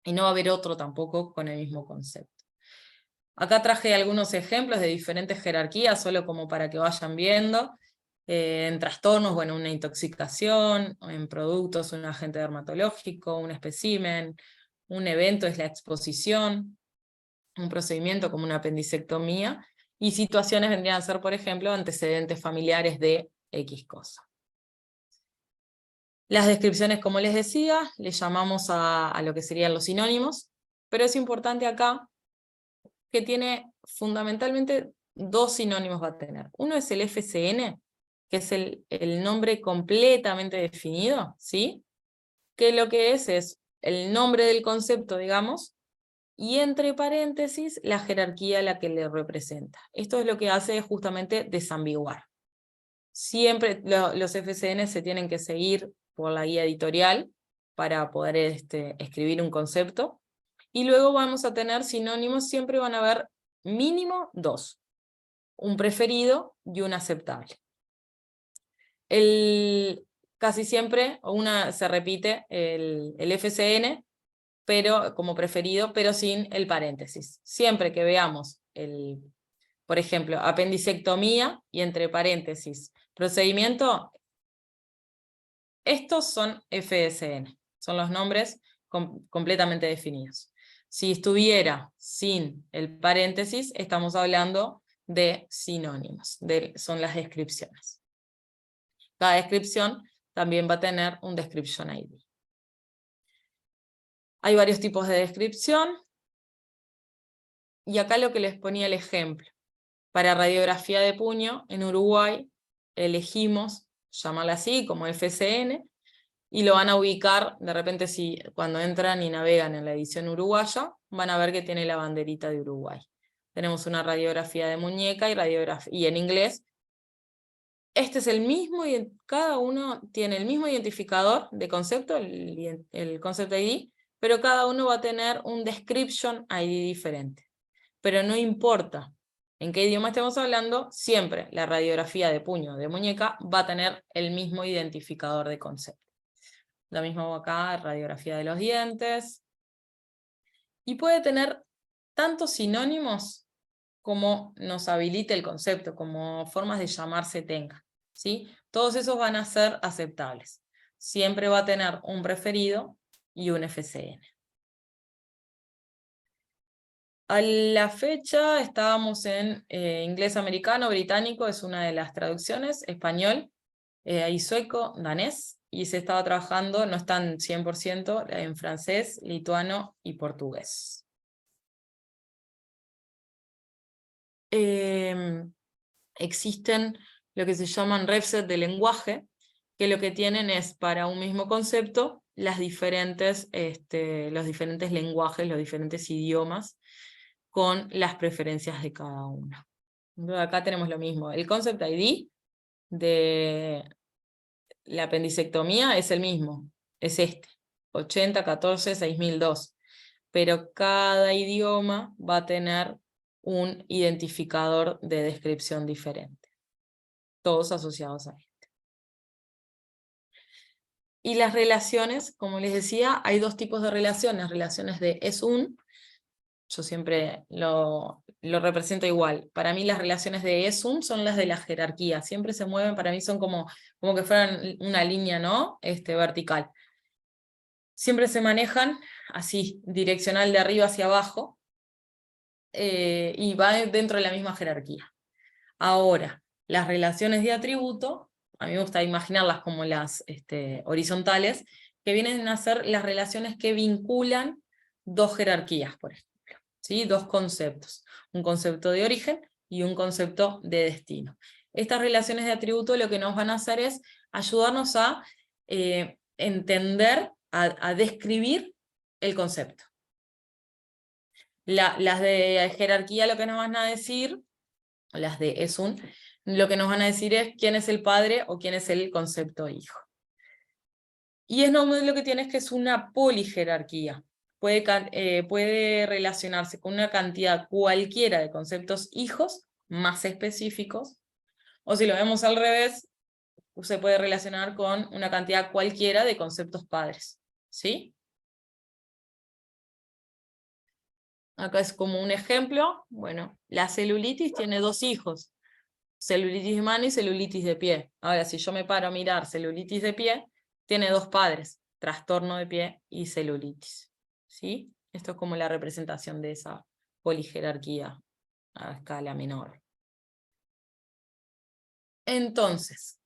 Y no va a haber otro tampoco con el mismo concepto. Acá traje algunos ejemplos de diferentes jerarquías, solo como para que vayan viendo. En trastornos, bueno, una intoxicación, en productos, un agente dermatológico, un espécimen, un evento es la exposición, un procedimiento como una apendicectomía, y situaciones vendrían a ser, por ejemplo, antecedentes familiares de X cosa. Las descripciones, como les decía, les llamamos a lo que serían los sinónimos, pero es importante acá que tiene fundamentalmente dos sinónimos va a tener. Uno es el FCN, que es el nombre completamente definido, ¿sí? Que lo que es el nombre del concepto, digamos, y entre paréntesis la jerarquía a la que le representa. Esto es lo que hace justamente desambiguar. Siempre los FCN se tienen que seguir por la guía editorial para poder escribir un concepto, y luego vamos a tener sinónimos, siempre van a haber mínimo dos, un preferido y un aceptable. Casi siempre se repite el FCN, pero como preferido, pero sin el paréntesis. Siempre que veamos, por ejemplo, apendicectomía y entre paréntesis, procedimiento, estos son FSN, son los nombres completamente definidos. Si estuviera sin el paréntesis, estamos hablando de sinónimos, son las descripciones. Cada descripción también va a tener un description ID. Hay varios tipos de descripción, y acá lo que les ponía el ejemplo. Para radiografía de puño, en Uruguay, elegimos llamarla así, como FCN, y lo van a ubicar, de repente cuando entran y navegan en la edición uruguaya, van a ver que tiene la banderita de Uruguay. Tenemos una radiografía de muñeca y en inglés. Este es el mismo, cada uno tiene el mismo identificador de concepto, el concept ID, pero cada uno va a tener un description ID diferente. Pero no importa en qué idioma estemos hablando, siempre la radiografía de puño de muñeca va a tener el mismo identificador de concepto. Lo mismo acá, radiografía de los dientes. Y puede tener tantos sinónimos como nos habilite el concepto, como formas de llamarse tenga, ¿sí? Todos esos van a ser aceptables. Siempre va a tener un preferido y un FCN. A la fecha estábamos en inglés americano, británico, es una de las traducciones, español, y sueco, danés, y se estaba trabajando, no están 100%, en francés, lituano y portugués. Existen lo que se llaman refset de lenguaje, que lo que tienen es para un mismo concepto los diferentes lenguajes, los diferentes idiomas, con las preferencias de cada uno. Entonces, acá tenemos lo mismo. El Concept ID de la apendicectomía es el mismo, es este, 8014-6002. Pero cada idioma va a tener un identificador de descripción diferente. Todos asociados a este. Y las relaciones, como les decía, hay dos tipos de relaciones de es un. Yo siempre lo represento igual. Para mí las relaciones de es un son las de la jerarquía. Siempre se mueven, para mí son como que fueran una línea, ¿no? Vertical. Siempre se manejan así, direccional de arriba hacia abajo, y va dentro de la misma jerarquía. Ahora, las relaciones de atributo, a mí me gusta imaginarlas como las horizontales, que vienen a ser las relaciones que vinculan dos jerarquías, por ejemplo, ¿sí? Dos conceptos, un concepto de origen y un concepto de destino. Estas relaciones de atributo lo que nos van a hacer es ayudarnos a entender, a describir el concepto. Las de jerarquía lo que nos van a decir, las de es un, lo que nos van a decir es quién es el padre o quién es el concepto hijo. Y es lo que tiene es que es una polijerarquía. Puede relacionarse con una cantidad cualquiera de conceptos hijos más específicos, o si lo vemos al revés, se puede relacionar con una cantidad cualquiera de conceptos padres. ¿Sí? Acá es como un ejemplo. Bueno, la celulitis tiene dos hijos. Celulitis de mano y celulitis de pie. Ahora, si yo me paro a mirar celulitis de pie, tiene dos padres, trastorno de pie y celulitis. ¿Sí? Esto es como la representación de esa polijerarquía a escala menor. Entonces,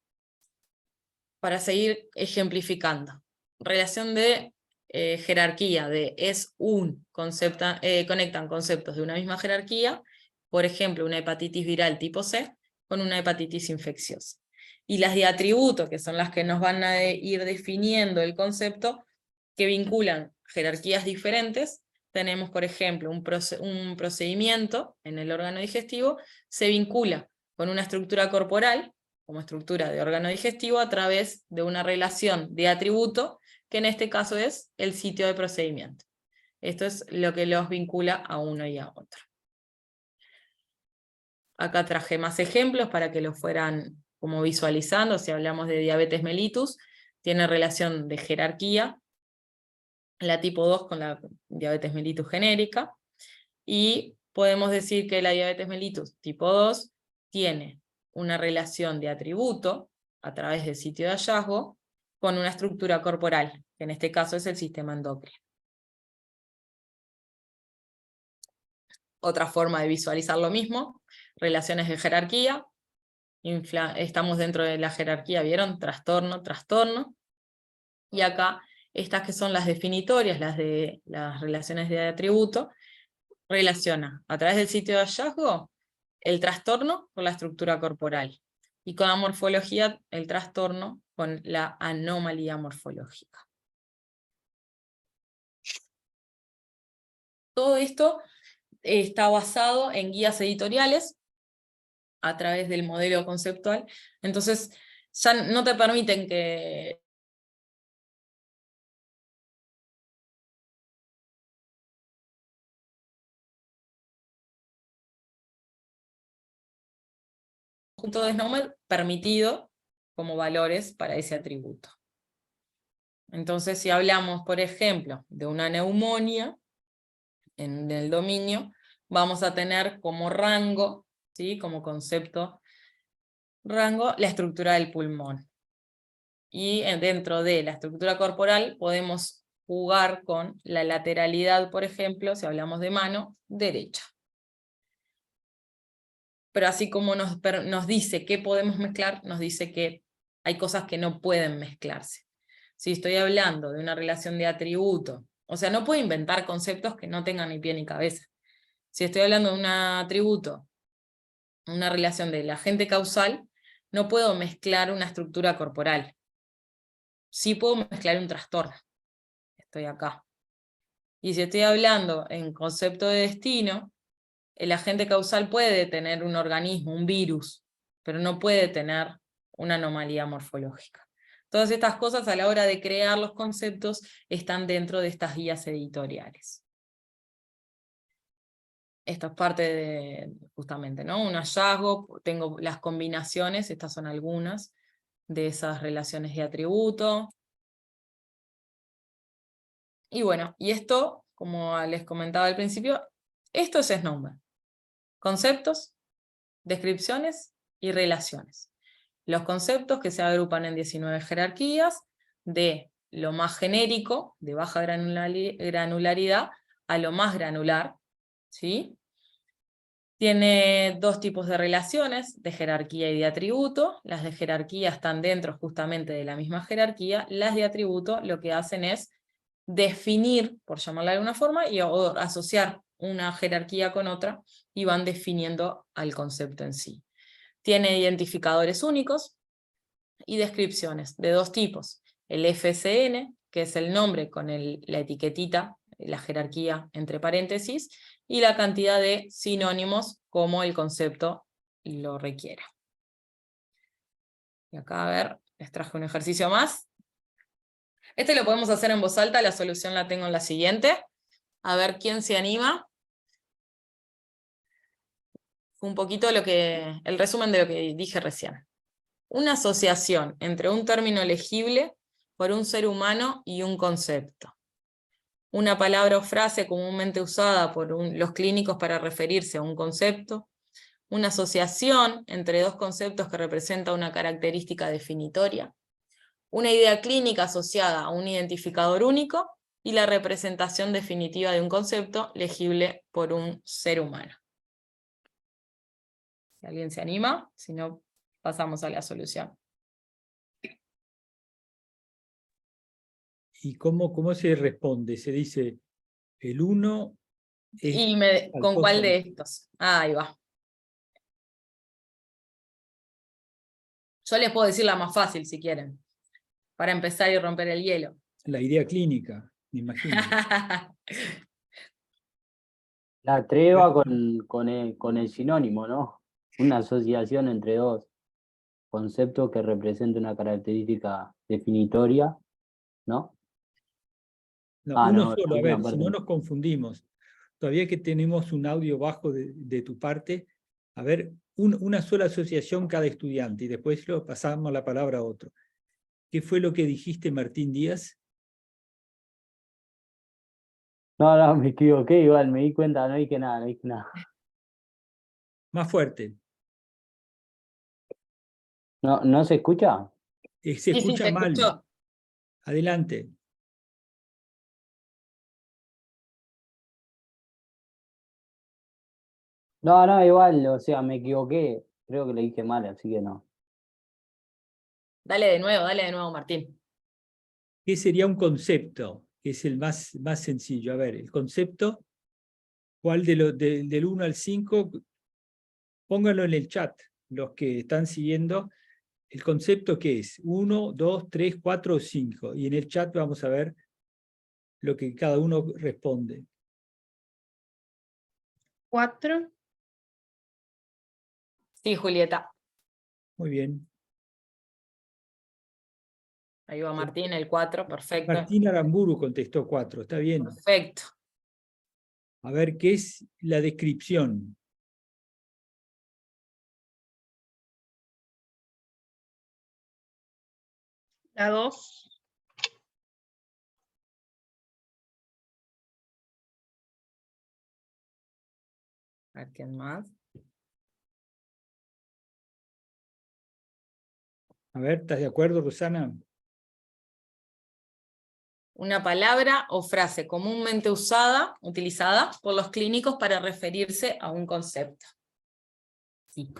para seguir ejemplificando, relación de jerarquía, de es un concepto, conectan conceptos de una misma jerarquía, por ejemplo, una hepatitis viral tipo C con una hepatitis infecciosa. Y las de atributo, que son las que nos van a ir definiendo el concepto, que vinculan jerarquías diferentes. Tenemos, por ejemplo, un procedimiento en el órgano digestivo, se vincula con una estructura corporal, como estructura de órgano digestivo, a través de una relación de atributo, que en este caso es el sitio de procedimiento. Esto es lo que los vincula a uno y a otro. Acá traje más ejemplos para que lo fueran como visualizando. Si hablamos de diabetes mellitus, tiene relación de jerarquía, la tipo 2 con la diabetes mellitus genérica, y podemos decir que la diabetes mellitus tipo 2 tiene una relación de atributo a través del sitio de hallazgo con una estructura corporal, que en este caso es el sistema endocrino. Otra forma de visualizar lo mismo, relaciones de jerarquía, estamos dentro de la jerarquía, ¿vieron? Trastorno, trastorno, y acá estas que son las definitorias, las de las relaciones de atributo, relaciona a través del sitio de hallazgo el trastorno con la estructura corporal, y con la morfología el trastorno con la anomalía morfológica. Todo esto está basado en guías editoriales a través del modelo conceptual, entonces ya no te permiten que conjunto de Snowden permitido como valores para ese atributo. Entonces, si hablamos, por ejemplo, de una neumonía en el dominio, vamos a tener como rango, ¿sí? Como concepto rango, la estructura del pulmón. Y dentro de la estructura corporal podemos jugar con la lateralidad, por ejemplo, si hablamos de mano derecha. Pero así como nos dice qué podemos mezclar, nos dice que hay cosas que no pueden mezclarse. Si estoy hablando de una relación de atributo, o sea, no puedo inventar conceptos que no tengan ni pie ni cabeza. Si estoy hablando de un atributo, una relación del agente causal, no puedo mezclar una estructura corporal. Sí puedo mezclar un trastorno. estoy acá. Y si estoy hablando en concepto de destino, el agente causal puede tener un organismo, un virus, pero no puede tener una anomalía morfológica. Todas estas cosas a la hora de crear los conceptos están dentro de estas guías editoriales. Esto es parte de, justamente, ¿no? Un hallazgo, tengo las combinaciones, estas son algunas de esas relaciones de atributo. Y bueno, y esto, como les comentaba al principio, esto es SNOMED. Conceptos, descripciones y relaciones. Los conceptos que se agrupan en 19 jerarquías, de lo más genérico, de baja granularidad, a lo más granular, ¿sí? Tiene dos tipos de relaciones, de jerarquía y de atributo. Las de jerarquía están dentro justamente de la misma jerarquía. Las de atributo lo que hacen es definir, por llamarla de alguna forma, o asociar una jerarquía con otra, y van definiendo al concepto en sí. Tiene identificadores únicos y descripciones de dos tipos. El FCN, que es el nombre con la etiquetita, la jerarquía entre paréntesis, y la cantidad de sinónimos como el concepto lo requiera. Y acá, a ver, les traje un ejercicio más. Este lo podemos hacer en voz alta, la solución la tengo en la siguiente. A ver quién se anima. Un poquito el resumen de lo que dije recién. Una asociación entre un término legible por un ser humano y un concepto. Una palabra o frase comúnmente usada por los clínicos para referirse a un concepto. Una asociación entre dos conceptos que representa una característica definitoria. Una idea clínica asociada a un identificador único, y la representación definitiva de un concepto legible por un ser humano. Si alguien se anima, si no, pasamos a la solución. ¿Y cómo se responde? Se dice, el 1 es... ¿Y con cuál de estos? Ahí va. Yo les puedo decir la más fácil si quieren, para empezar y romper el hielo. La idea clínica, me imagino. La treva con el sinónimo, ¿no? Una asociación entre dos conceptos que representan una característica definitoria, ¿no? No, uno solo, a ver, parte si no no. nos confundimos. Todavía que tenemos un audio bajo de tu parte, a ver, una sola asociación cada estudiante, y después lo pasamos la palabra a otro. ¿Qué fue lo que dijiste, Martín Díaz? No, me equivoqué, igual, me di cuenta, no dije nada. Más fuerte. ¿No se escucha? Se Sí, escucha se mal. escuchó. Adelante. No, igual, o sea, me equivoqué. Creo que le dije mal, así que no. Dale de nuevo, Martín. ¿Qué sería un concepto? Que es el más sencillo. A ver, el concepto, ¿cuál del 1 al 5? Pónganlo en el chat, los que están siguiendo. ¿El concepto qué es? 1, 2, 3, 4 o 5. Y en el chat vamos a ver lo que cada uno responde. 4. Sí, Julieta. Muy bien. Ahí va Martín, el 4, perfecto. Martín Aramburu contestó 4, está bien. Perfecto. A ver, ¿qué es la descripción? La 2. A ver, ¿quién más? A ver, ¿estás de acuerdo, Rosana? Una palabra o frase comúnmente utilizada por los clínicos para referirse a un concepto. Sí.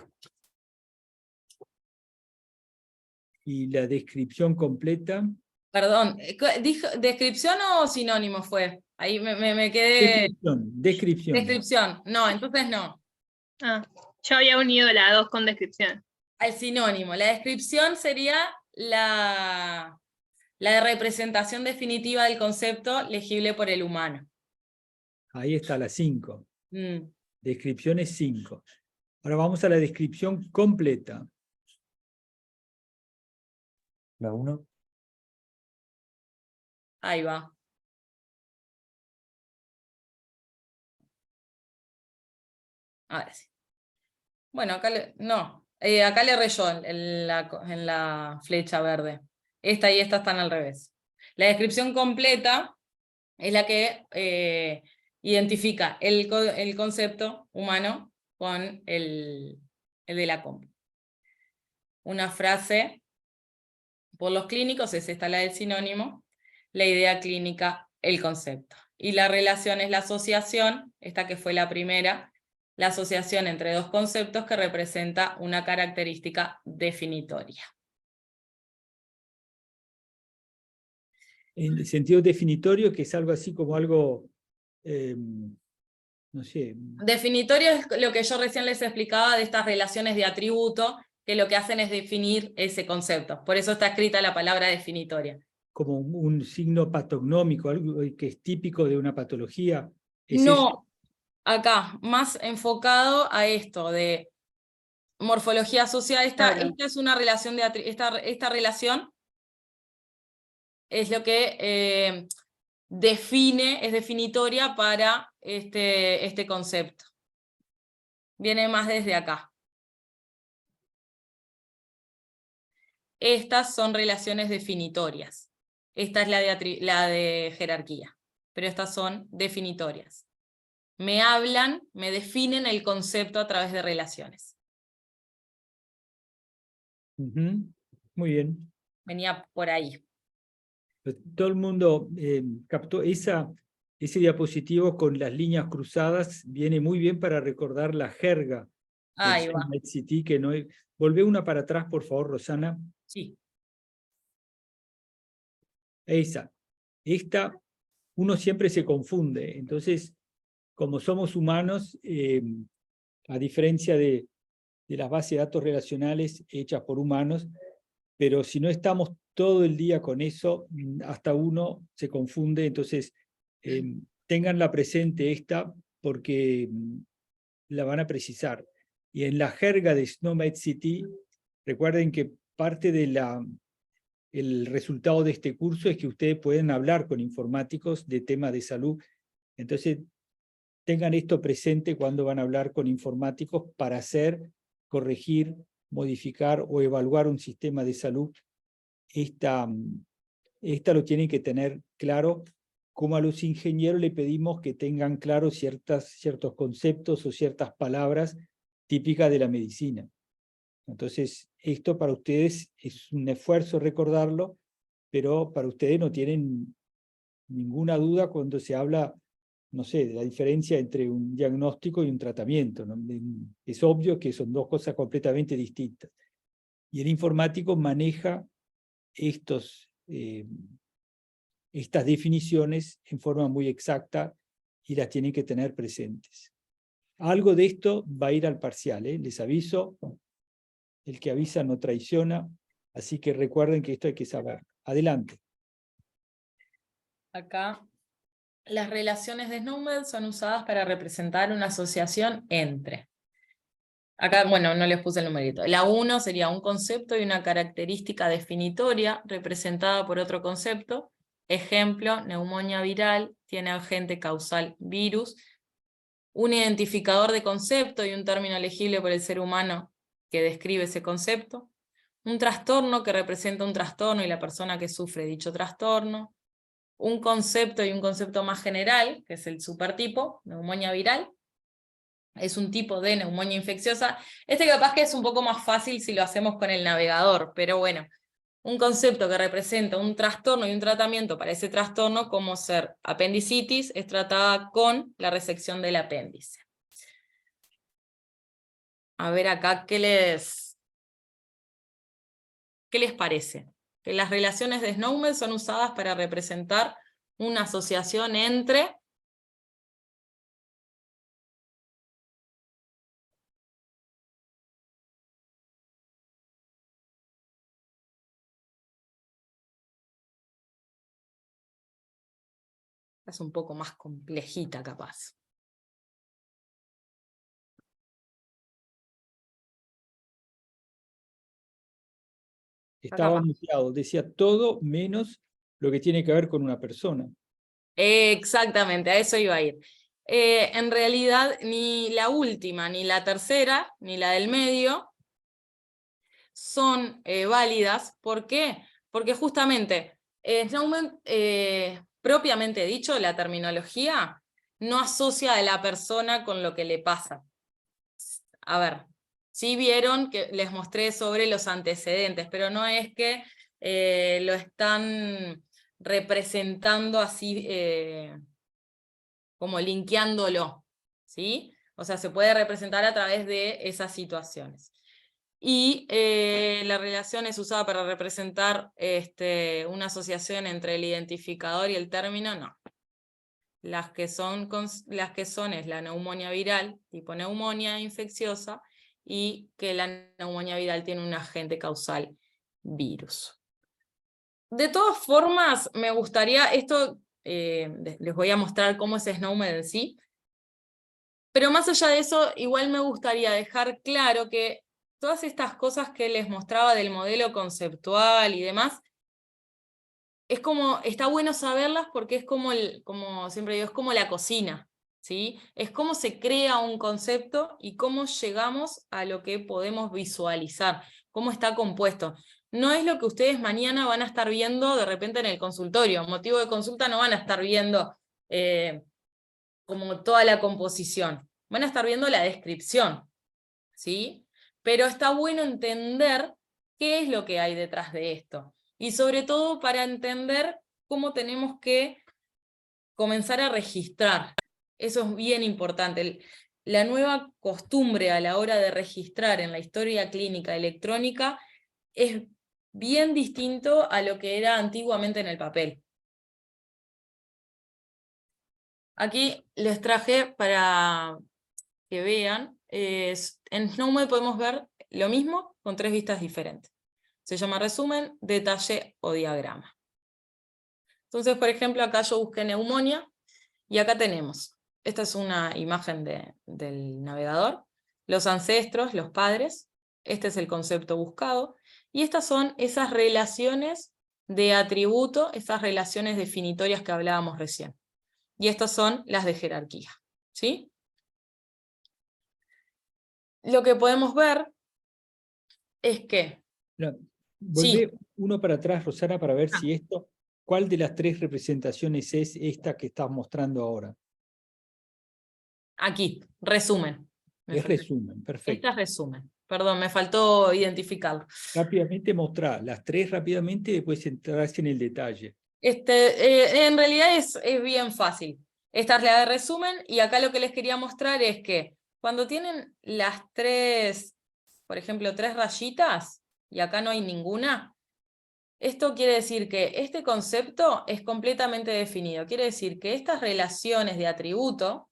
¿Y la descripción completa? Perdón, ¿descripción o sinónimo fue? Ahí me quedé... Descripción. Descripción, no, entonces no. Ah, yo había unido la 2 con descripción. Al sinónimo. La descripción sería la La representación definitiva del concepto legible por el humano. Ahí está la 5. Mm. Descripción es 5. Ahora vamos a la descripción completa. La 1. Ahí va. A ver. Bueno, acá acá le rayó en la flecha verde. Esta y esta están al revés. La descripción completa es la que identifica el concepto humano con el de la compu. Una frase por los clínicos es esta, la del sinónimo, la idea clínica, el concepto. Y la relación es la asociación, esta que fue la primera, la asociación entre dos conceptos que representa una característica definitoria. En sentido definitorio, que es algo así como algo, no sé. Definitorio es lo que yo recién les explicaba de estas relaciones de atributo, que lo que hacen es definir ese concepto. Por eso está escrita la palabra definitoria. Como un signo patognómico, algo que es típico de una patología. ¿Es eso? No, acá, más enfocado a esto de morfología asociada. Esta es una relación de esta relación es lo que define, es definitoria para este concepto. Viene más desde acá. Estas son relaciones definitorias. Esta es la de jerarquía, pero estas son definitorias. Me hablan, me definen el concepto a través de relaciones. Muy bien. Venía por ahí. Todo el mundo captó ese diapositivo con las líneas cruzadas, viene muy bien para recordar la jerga Ahí del va. CT, que no es... Volvé una para atrás, por favor, Rosana. Sí. Esa. Esta, uno siempre se confunde. Entonces, como somos humanos, a diferencia de las bases de datos relacionales hechas por humanos, pero si no estamos todo el día con eso, hasta uno se confunde. Entonces, tenganla presente esta porque la van a precisar. Y en la jerga de SNOMED-CT, recuerden que parte de el resultado de este curso es que ustedes pueden hablar con informáticos de temas de salud. Entonces, tengan esto presente cuando van a hablar con informáticos para hacer, corregir, modificar o evaluar un sistema de salud. Esta lo tienen que tener claro, como a los ingenieros le pedimos que tengan claro ciertos conceptos o ciertas palabras típicas de la medicina. Entonces, esto para ustedes es un esfuerzo recordarlo, pero para ustedes no tienen ninguna duda cuando se habla, no sé, de la diferencia entre un diagnóstico y un tratamiento, ¿no? Es obvio que son dos cosas completamente distintas. Y el informático maneja estas definiciones en forma muy exacta y las tienen que tener presentes. Algo de esto va a ir al parcial, les aviso. El que avisa no traiciona, así que recuerden que esto hay que saber. Adelante. Acá, las relaciones de SNOMED son usadas para representar una asociación entre. Acá, bueno, no les puse el numerito. La 1 sería un concepto y una característica definitoria representada por otro concepto. Ejemplo, neumonía viral, tiene agente causal virus. Un identificador de concepto y un término legible por el ser humano que describe ese concepto. Un trastorno que representa un trastorno y la persona que sufre dicho trastorno. Un concepto y un concepto más general, que es el supertipo, neumonía viral. Es un tipo de neumonía infecciosa. Capaz que es un poco más fácil si lo hacemos con el navegador, pero bueno, un concepto que representa un trastorno y un tratamiento para ese trastorno, como ser apendicitis, es tratada con la resección del apéndice. A ver acá, ¿qué les parece? Que las relaciones de SNOMED son usadas para representar una asociación entre Es un poco más complejita capaz. Estaba muteado, decía todo menos lo que tiene que ver con una persona. Exactamente, a eso iba a ir. En realidad, ni la última, ni la tercera, ni la del medio son válidas. ¿Por qué? Porque justamente, Snowman, propiamente dicho, la terminología no asocia a la persona con lo que le pasa. A ver, sí vieron que les mostré sobre los antecedentes, pero no es que lo están representando así, como linkeándolo, ¿sí? O sea, se puede representar a través de esas situaciones. Y la relación es usada para representar una asociación entre el identificador y el término, no. Las que son es la neumonía viral, tipo neumonía infecciosa, y que la neumonía viral tiene un agente causal virus. De todas formas, me gustaría, les voy a mostrar cómo es Snowman en sí, pero más allá de eso, igual me gustaría dejar claro que todas estas cosas que les mostraba del modelo conceptual y demás, está bueno saberlas porque es como siempre digo, es como la cocina, ¿sí? Es cómo se crea un concepto y cómo llegamos a lo que podemos visualizar, cómo está compuesto. No es lo que ustedes mañana van a estar viendo de repente en el consultorio. Motivo de consulta no van a estar viendo como toda la composición. Van a estar viendo la descripción, ¿sí? Pero está bueno entender qué es lo que hay detrás de esto. Y sobre todo para entender cómo tenemos que comenzar a registrar. Eso es bien importante. La nueva costumbre a la hora de registrar en la historia clínica electrónica es bien distinto a lo que era antiguamente en el papel. Aquí les traje para que vean, en Snowman podemos ver lo mismo con 3 vistas diferentes. Se llama resumen, detalle o diagrama. Entonces, por ejemplo, acá yo busqué neumonía, y acá tenemos, esta es una imagen del navegador, los ancestros, los padres, este es el concepto buscado, y estas son esas relaciones de atributo, esas relaciones definitorias que hablábamos recién. Y estas son las de jerarquía, ¿sí? Lo que podemos ver es que... No, volvé uno para atrás, Rosana, para ver si ¿cuál de las 3 representaciones es esta que estás mostrando ahora? Aquí, resumen. Es resumen, perfecto. Esta es resumen. Perdón, me faltó identificarlo. Rápidamente mostrá las 3 rápidamente y después entrás en el detalle. En realidad es bien fácil. Esta es la de resumen, y acá lo que les quería mostrar es que cuando tienen las 3, por ejemplo, 3 rayitas, y acá no hay ninguna, esto quiere decir que este concepto es completamente definido. Quiere decir que estas relaciones de atributo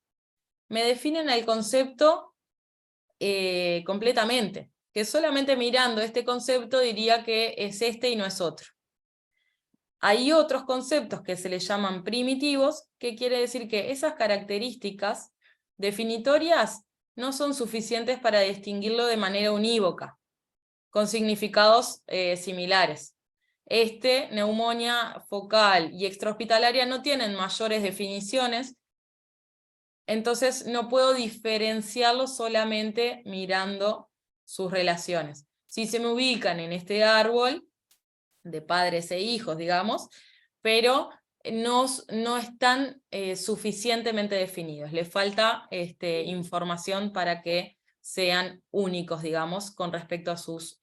me definen el concepto completamente. Que solamente mirando este concepto diría que es este y no es otro. Hay otros conceptos que se les llaman primitivos, que quiere decir que esas características definitorias no son suficientes para distinguirlo de manera unívoca, con significados similares. Neumonía focal y extrahospitalaria no tienen mayores definiciones, entonces no puedo diferenciarlos solamente mirando sus relaciones. Si se me ubican en este árbol de padres e hijos, digamos, pero no están suficientemente definidos. Les falta información para que sean únicos, digamos, con respecto a sus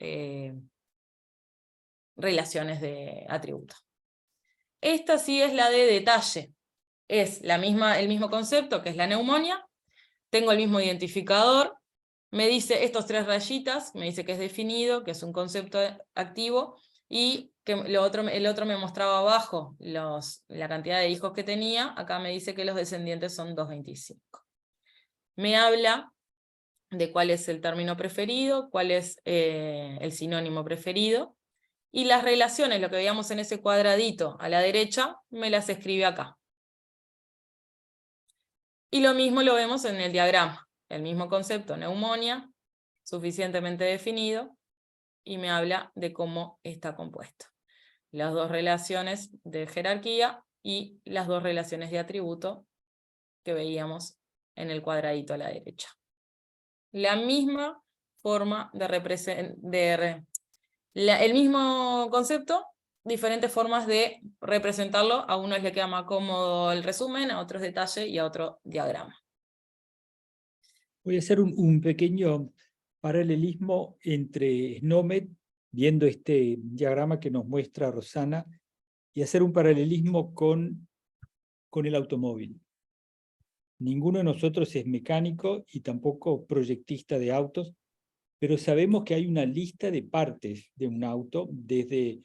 relaciones de atributo. Esta sí es la de detalle. Es el mismo concepto, que es la neumonía. Tengo el mismo identificador. Me dice estos 3 rayitas, me dice que es definido, que es un concepto activo, y que el otro me mostraba abajo la cantidad de hijos que tenía. Acá me dice que los descendientes son 225. Me habla de cuál es el término preferido, cuál es el sinónimo preferido, y las relaciones, lo que veíamos en ese cuadradito a la derecha, me las escribe acá. Y lo mismo lo vemos en el diagrama, el mismo concepto, neumonía, suficientemente definido, y me habla de cómo está compuesto. Las dos relaciones de jerarquía y las dos relaciones de atributo que veíamos en el cuadradito a la derecha. La misma forma de representar, el mismo concepto, diferentes formas de representarlo. A unos les queda más cómodo el resumen, a otros detalle y a otro diagrama. Voy a hacer un pequeño paralelismo entre SNOMED, viendo este diagrama que nos muestra Rosana, y hacer un paralelismo con el automóvil. Ninguno de nosotros es mecánico y tampoco proyectista de autos, pero sabemos que hay una lista de partes de un auto, desde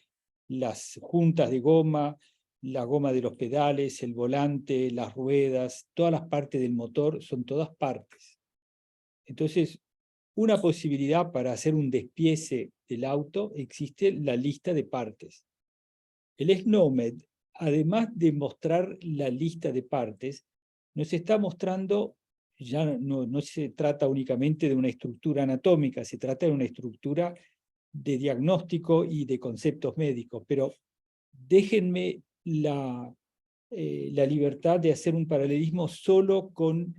las juntas de goma, la goma de los pedales, el volante, las ruedas, todas las partes del motor, son todas partes. Entonces, una posibilidad para hacer un despiece del auto, existe la lista de partes. El SNOMED, además de mostrar la lista de partes, nos está mostrando, ya no se trata únicamente de una estructura anatómica, se trata de una estructura de diagnóstico y de conceptos médicos, pero déjenme la libertad de hacer un paralelismo solo con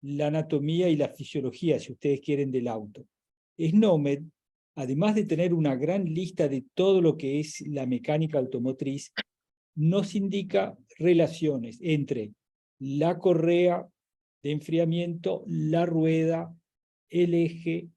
la anatomía y la fisiología, si ustedes quieren, del auto. SNOMED, además de tener una gran lista de todo lo que es la mecánica automotriz, nos indica relaciones entre la correa de enfriamiento, la rueda, el eje,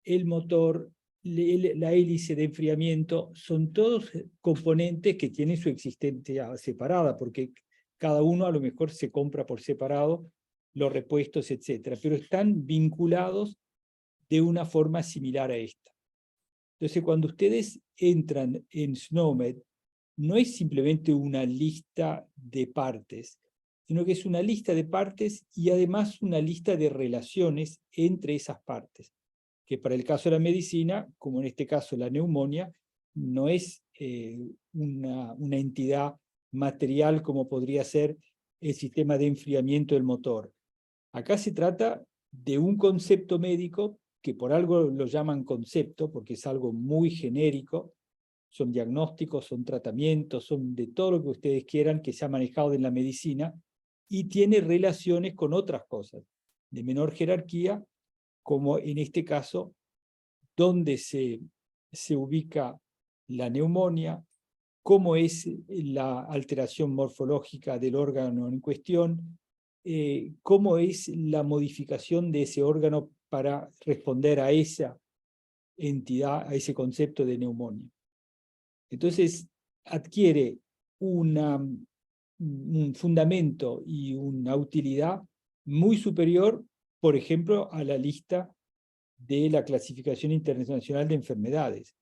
el motor, la hélice de enfriamiento. Son todos componentes que tienen su existencia separada, porque cada uno a lo mejor se compra por separado los repuestos, etc. Pero están vinculados de una forma similar a esta. Entonces, cuando ustedes entran en SNOMED, no es simplemente una lista de partes, sino que es una lista de partes y además una lista de relaciones entre esas partes, que para el caso de la medicina, como en este caso la neumonía, no es una entidad material como podría ser el sistema de enfriamiento del motor. Acá se trata de un concepto médico que por algo lo llaman concepto, porque es algo muy genérico. Son diagnósticos, son tratamientos, son de todo lo que ustedes quieran que se ha manejado en la medicina, y tiene relaciones con otras cosas de menor jerarquía, como en este caso, dónde se ubica la neumonía, cómo es la alteración morfológica del órgano en cuestión, cómo es la modificación de ese órgano para responder a esa entidad, a ese concepto de neumonía. Entonces adquiere un fundamento y una utilidad muy superior, por ejemplo, a la lista de la Clasificación Internacional de Enfermedades,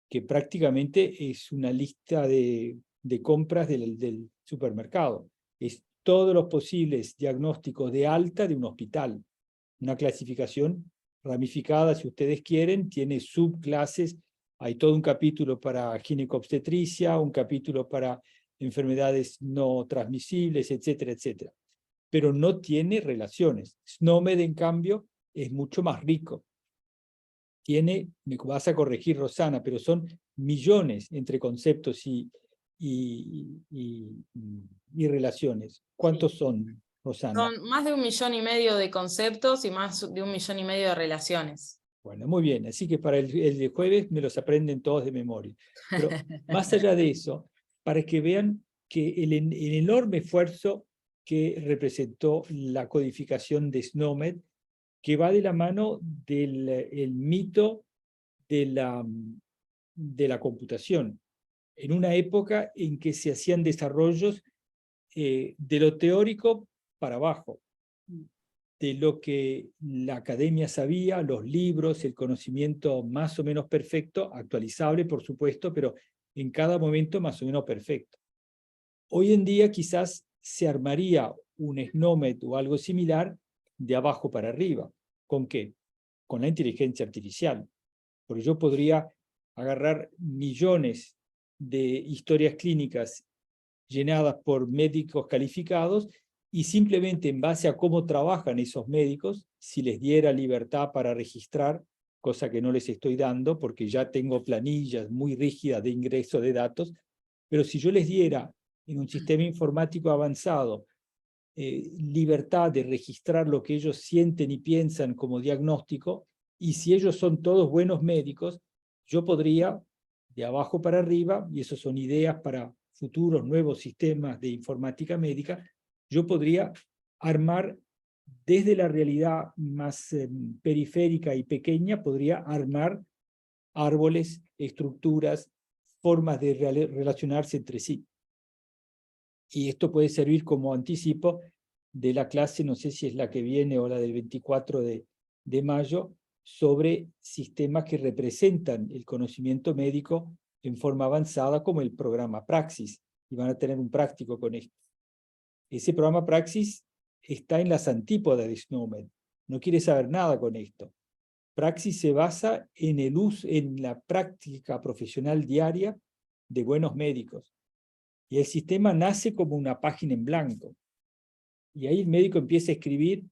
que prácticamente es una lista de compras del supermercado. Es todos los posibles diagnósticos de alta de un hospital. Una clasificación ramificada, si ustedes quieren, tiene subclases. Hay todo un capítulo para ginecobstetricia, un capítulo para enfermedades no transmisibles, etcétera, etcétera. Pero no tiene relaciones. SNOMED, en cambio, es mucho más rico. Tiene, me vas a corregir, Rosana, pero son millones entre conceptos y relaciones. ¿Cuántos son, Rosana? Son más de 1,5 millones de conceptos y más de 1,5 millones de relaciones. Bueno, muy bien. Así que para el de jueves me los aprenden todos de memoria. Pero más allá de eso, para que vean que el enorme esfuerzo que representó la codificación de SNOMED, que va de la mano del mito de la computación, en una época en que se hacían desarrollos de lo teórico para abajo, de lo que la academia sabía, los libros, el conocimiento más o menos perfecto, actualizable por supuesto, pero en cada momento más o menos perfecto. Hoy en día quizás se armaría un SNOMED o algo similar de abajo para arriba. ¿Con qué? Con la inteligencia artificial. Porque yo podría agarrar millones de historias clínicas llenadas por médicos calificados y simplemente en base a cómo trabajan esos médicos, si les diera libertad para registrar, cosa que no les estoy dando porque ya tengo planillas muy rígidas de ingreso de datos, pero si yo les diera en un sistema informático avanzado libertad de registrar lo que ellos sienten y piensan como diagnóstico, y si ellos son todos buenos médicos, yo podría, de abajo para arriba, y eso son ideas para futuros nuevos sistemas de informática médica, yo podría armar desde la realidad más periférica y pequeña, podría armar árboles, estructuras, formas de relacionarse entre sí. Y esto puede servir como anticipo de la clase, no sé si es la que viene o la del 24 de mayo, sobre sistemas que representan el conocimiento médico en forma avanzada, como el programa Praxis, y van a tener un práctico con esto. Ese programa Praxis está en las antípodas de SNOMED, no quiere saber nada con esto. Praxis se basa en la práctica profesional diaria de buenos médicos. Y el sistema nace como una página en blanco. Y ahí el médico empieza a escribir.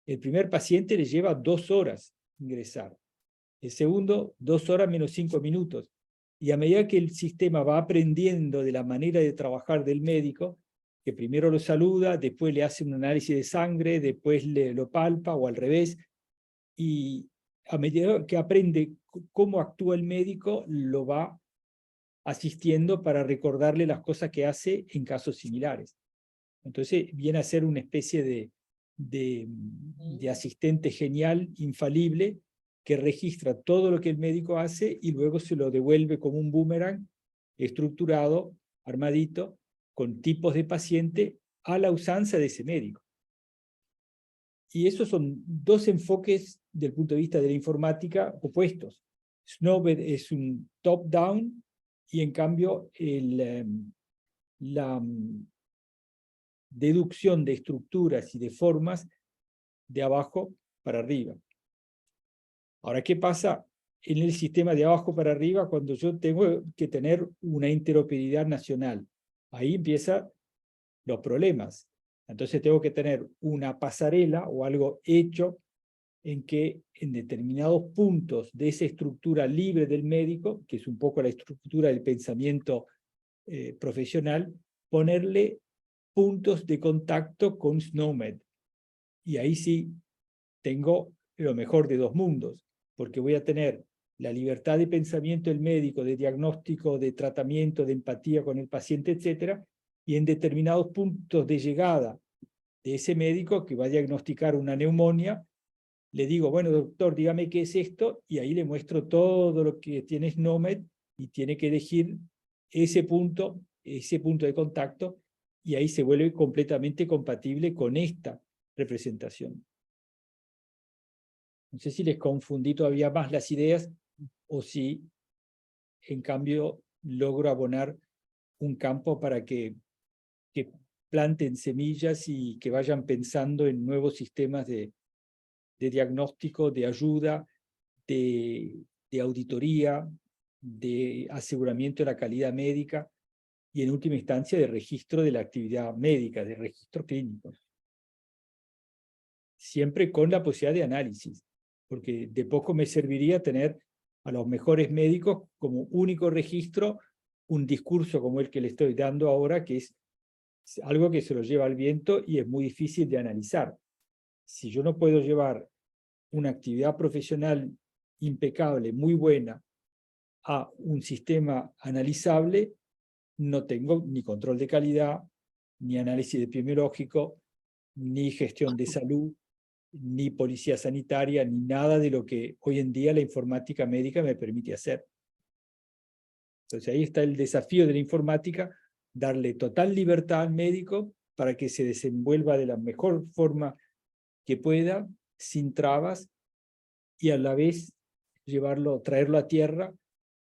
El primer paciente le lleva 2 horas ingresar. El segundo, 2 horas menos 5 minutos. Y a medida que el sistema va aprendiendo de la manera de trabajar del médico, que primero lo saluda, después le hace un análisis de sangre, después lo palpa o al revés, y a medida que aprende cómo actúa el médico, lo va asistiendo para recordarle las cosas que hace en casos similares. Entonces viene a ser una especie de asistente genial, infalible, que registra todo lo que el médico hace y luego se lo devuelve como un boomerang estructurado, armadito, con tipos de paciente a la usanza de ese médico. Y esos son 2 enfoques del punto de vista de la informática opuestos. SNOMED es un top-down, y en cambio la deducción de estructuras y de formas de abajo para arriba. Ahora, ¿qué pasa en el sistema de abajo para arriba cuando yo tengo que tener una interoperabilidad nacional? Ahí empiezan los problemas. Entonces tengo que tener una pasarela o algo hecho en que en determinados puntos de esa estructura libre del médico, que es un poco la estructura del pensamiento profesional, ponerle puntos de contacto con SNOMED. Y ahí sí tengo lo mejor de 2 mundos, porque voy a tener la libertad de pensamiento del médico, de diagnóstico, de tratamiento, de empatía con el paciente, etcétera, y en determinados puntos de llegada de ese médico que va a diagnosticar una neumonía, le digo, bueno, doctor, dígame qué es esto, y ahí le muestro todo lo que tiene SNOMED, y tiene que elegir ese punto de contacto, y ahí se vuelve completamente compatible con esta representación. No sé si les confundí todavía más las ideas, o si, en cambio, logro abonar un campo para que planten semillas y que vayan pensando en nuevos sistemas de diagnóstico, de ayuda, de auditoría, de aseguramiento de la calidad médica y, en última instancia, de registro de la actividad médica, de registro clínico. Siempre con la posibilidad de análisis, porque de poco me serviría tener a los mejores médicos como único registro un discurso como el que le estoy dando ahora, que es algo que se lo lleva al viento y es muy difícil de analizar. Si yo no puedo llevar una actividad profesional impecable, muy buena, a un sistema analizable, no tengo ni control de calidad, ni análisis epidemiológico, ni gestión de salud, ni policía sanitaria, ni nada de lo que hoy en día la informática médica me permite hacer. Entonces ahí está el desafío de la informática, darle total libertad al médico para que se desenvuelva de la mejor forma que pueda, sin trabas, y a la vez traerlo a tierra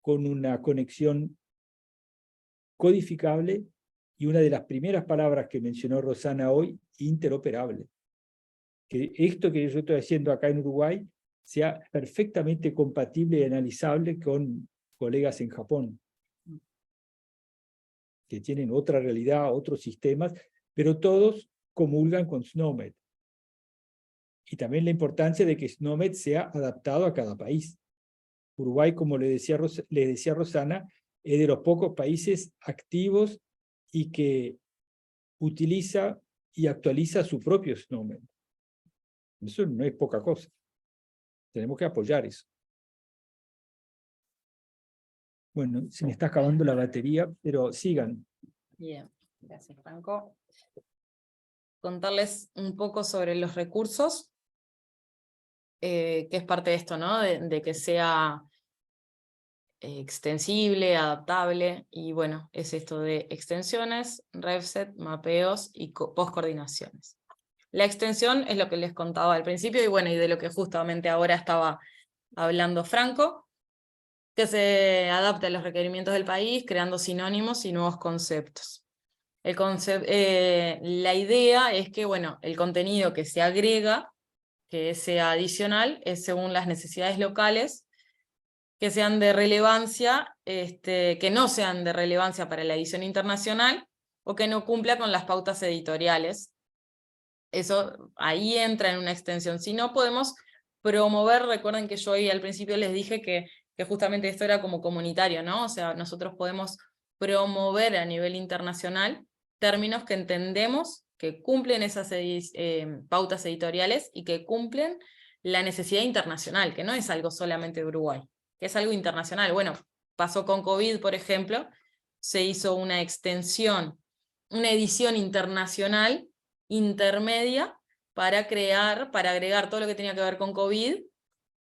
con una conexión codificable, y una de las primeras palabras que mencionó Rosana hoy, interoperable. Que esto que yo estoy haciendo acá en Uruguay sea perfectamente compatible y analizable con colegas en Japón, que tienen otra realidad, otros sistemas, pero todos comulgan con SNOMED. Y también la importancia de que SNOMED sea adaptado a cada país. Uruguay, como le decía Rosana, es de los pocos países activos y que utiliza y actualiza su propio SNOMED. Eso no es poca cosa. Tenemos que apoyar eso. Bueno, se me está acabando la batería, pero sigan. Bien, gracias, Franco. Contarles un poco sobre los recursos, que es parte de esto, ¿no? De que sea extensible, adaptable, y bueno, es esto de extensiones, RevSet, mapeos y post-coordinaciones. La extensión es lo que les contaba al principio, y bueno, y de lo que justamente ahora estaba hablando Franco, que se adapta a los requerimientos del país, creando sinónimos y nuevos conceptos. La idea es que, bueno, el contenido que se agrega, que sea adicional, es según las necesidades locales, que sean de relevancia, que no sean de relevancia para la edición internacional, o que no cumpla con las pautas editoriales. Eso ahí entra en una extensión. Si no, podemos promover, recuerden que yo hoy al principio les dije que justamente esto era como comunitario, ¿no? O sea, nosotros podemos promover a nivel internacional términos que entendemos que cumplen esas pautas editoriales y que cumplen la necesidad internacional, que no es algo solamente de Uruguay, que es algo internacional. Bueno, pasó con COVID, por ejemplo, se hizo una extensión, una edición internacional intermedia para agregar todo lo que tenía que ver con COVID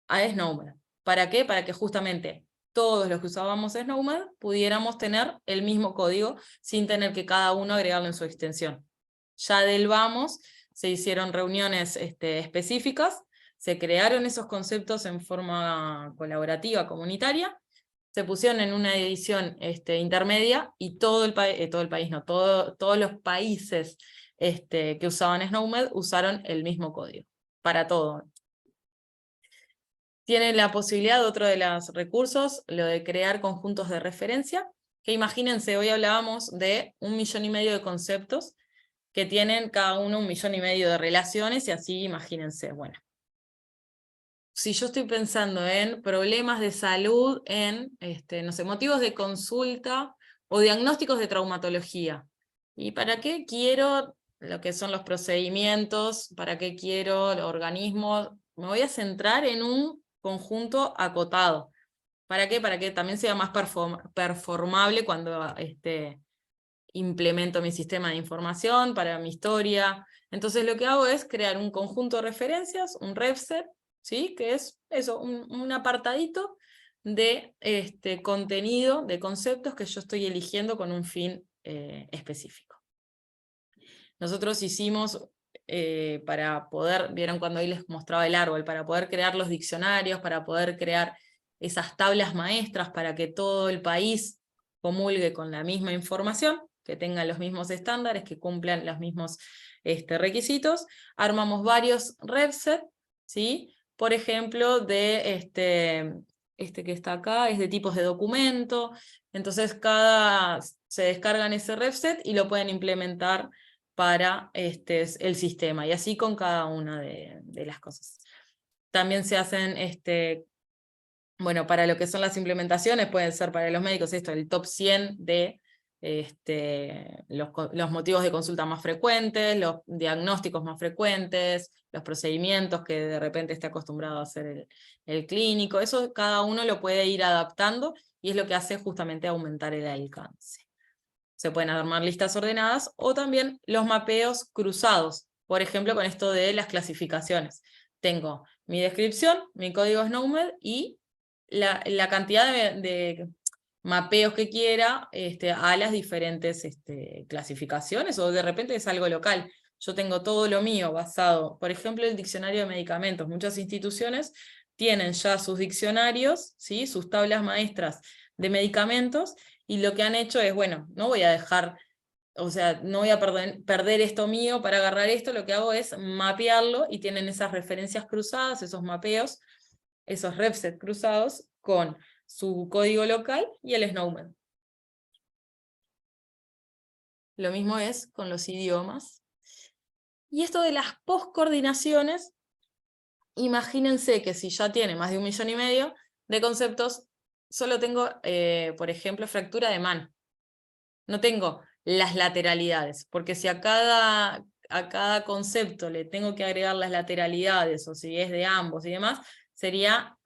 a SNOMED. ¿Para qué? Para que justamente todos los que usábamos SNOMED pudiéramos tener el mismo código sin tener que cada uno agregarlo en su extensión. Ya del vamos, se hicieron reuniones específicas, se crearon esos conceptos en forma colaborativa, comunitaria, se pusieron en una edición intermedia, y todos los países que usaban SNOMED usaron el mismo código, para todo. Tienen la posibilidad de otro de los recursos, lo de crear conjuntos de referencia, que imagínense, hoy hablábamos de 1,5 millones de conceptos, que tienen cada uno 1,5 millones de relaciones, y así imagínense, bueno. Si yo estoy pensando en problemas de salud, en no sé, motivos de consulta o diagnósticos de traumatología, ¿y para qué quiero lo que son los procedimientos? ¿Para qué quiero los organismos? Me voy a centrar en un conjunto acotado. ¿Para qué? Para que también sea más performable cuando implemento mi sistema de información para mi historia. Entonces lo que hago es crear un conjunto de referencias, un RevSet, ¿sí? Que es eso, un apartadito de contenido, de conceptos que yo estoy eligiendo con un fin específico. Nosotros hicimos, para poder, vieron cuando ahí les mostraba el árbol, para poder crear los diccionarios, para poder crear esas tablas maestras para que todo el país comulgue con la misma información, que tengan los mismos estándares, que cumplan los mismos requisitos. Armamos varios RevSet, ¿sí? Por ejemplo, de que está acá, es de tipos de documento, entonces se descargan ese RevSet y lo pueden implementar para el sistema, y así con cada una de las cosas. También se hacen, bueno, para lo que son las implementaciones, pueden ser para los médicos esto, el top 100 de los motivos de consulta más frecuentes, los diagnósticos más frecuentes, los procedimientos que de repente esté acostumbrado a hacer el clínico. Eso cada uno lo puede ir adaptando, y es lo que hace justamente aumentar el alcance. Se pueden armar listas ordenadas, o también los mapeos cruzados, por ejemplo con esto de las clasificaciones. Tengo mi descripción, mi código SNOMED, y la cantidad de mapeos que quiera a las diferentes clasificaciones, o de repente es algo local. Yo tengo todo lo mío basado, por ejemplo, el diccionario de medicamentos. Muchas instituciones tienen ya sus diccionarios, ¿sí? Sus tablas maestras de medicamentos, y lo que han hecho es, bueno, no voy a dejar, o sea, no voy a perder esto mío para agarrar esto, lo que hago es mapearlo, y tienen esas referencias cruzadas, esos mapeos, esos RevSet cruzados con su código local y el SNOMED. Lo mismo es con los idiomas. Y esto de las poscoordinaciones, imagínense que si ya tiene más de 1,5 millones de conceptos, solo tengo, por ejemplo, fractura de mano. No tengo las lateralidades, porque si a cada concepto le tengo que agregar las lateralidades, o si es de ambos y demás, sería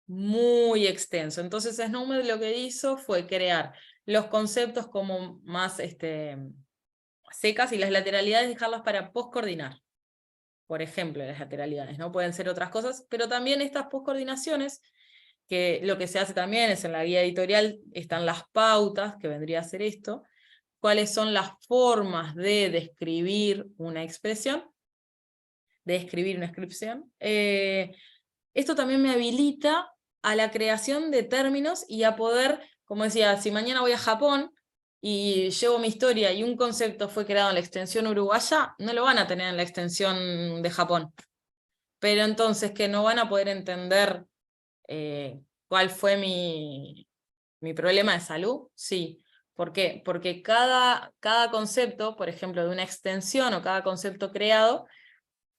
muy extenso. Entonces Snowmed lo que hizo fue crear los conceptos como más secas y las lateralidades dejarlas para poscoordinar. Por ejemplo, las lateralidades, ¿no? Pueden ser otras cosas, pero también estas poscoordinaciones, que lo que se hace también es en la guía editorial, están las pautas, que vendría a ser esto, cuáles son las formas de describir una expresión, esto también me habilita a la creación de términos y a poder, como decía, si mañana voy a Japón y llevo mi historia y un concepto fue creado en la extensión uruguaya, no lo van a tener en la extensión de Japón. Pero entonces que no van a poder entender cuál fue mi problema de salud, sí. ¿Por qué? Porque cada concepto, por ejemplo, de una extensión o cada concepto creado,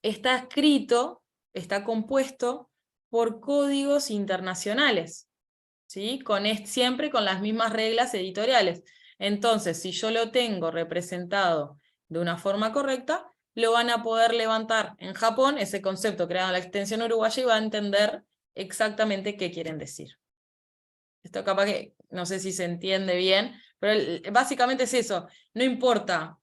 está escrito, está compuesto por códigos internacionales, ¿sí? Siempre con las mismas reglas editoriales. Entonces, si yo lo tengo representado de una forma correcta, lo van a poder levantar en Japón, ese concepto creado en la extensión uruguaya, y va a entender exactamente qué quieren decir. Esto capaz que, no sé si se entiende bien, pero básicamente es eso. No importa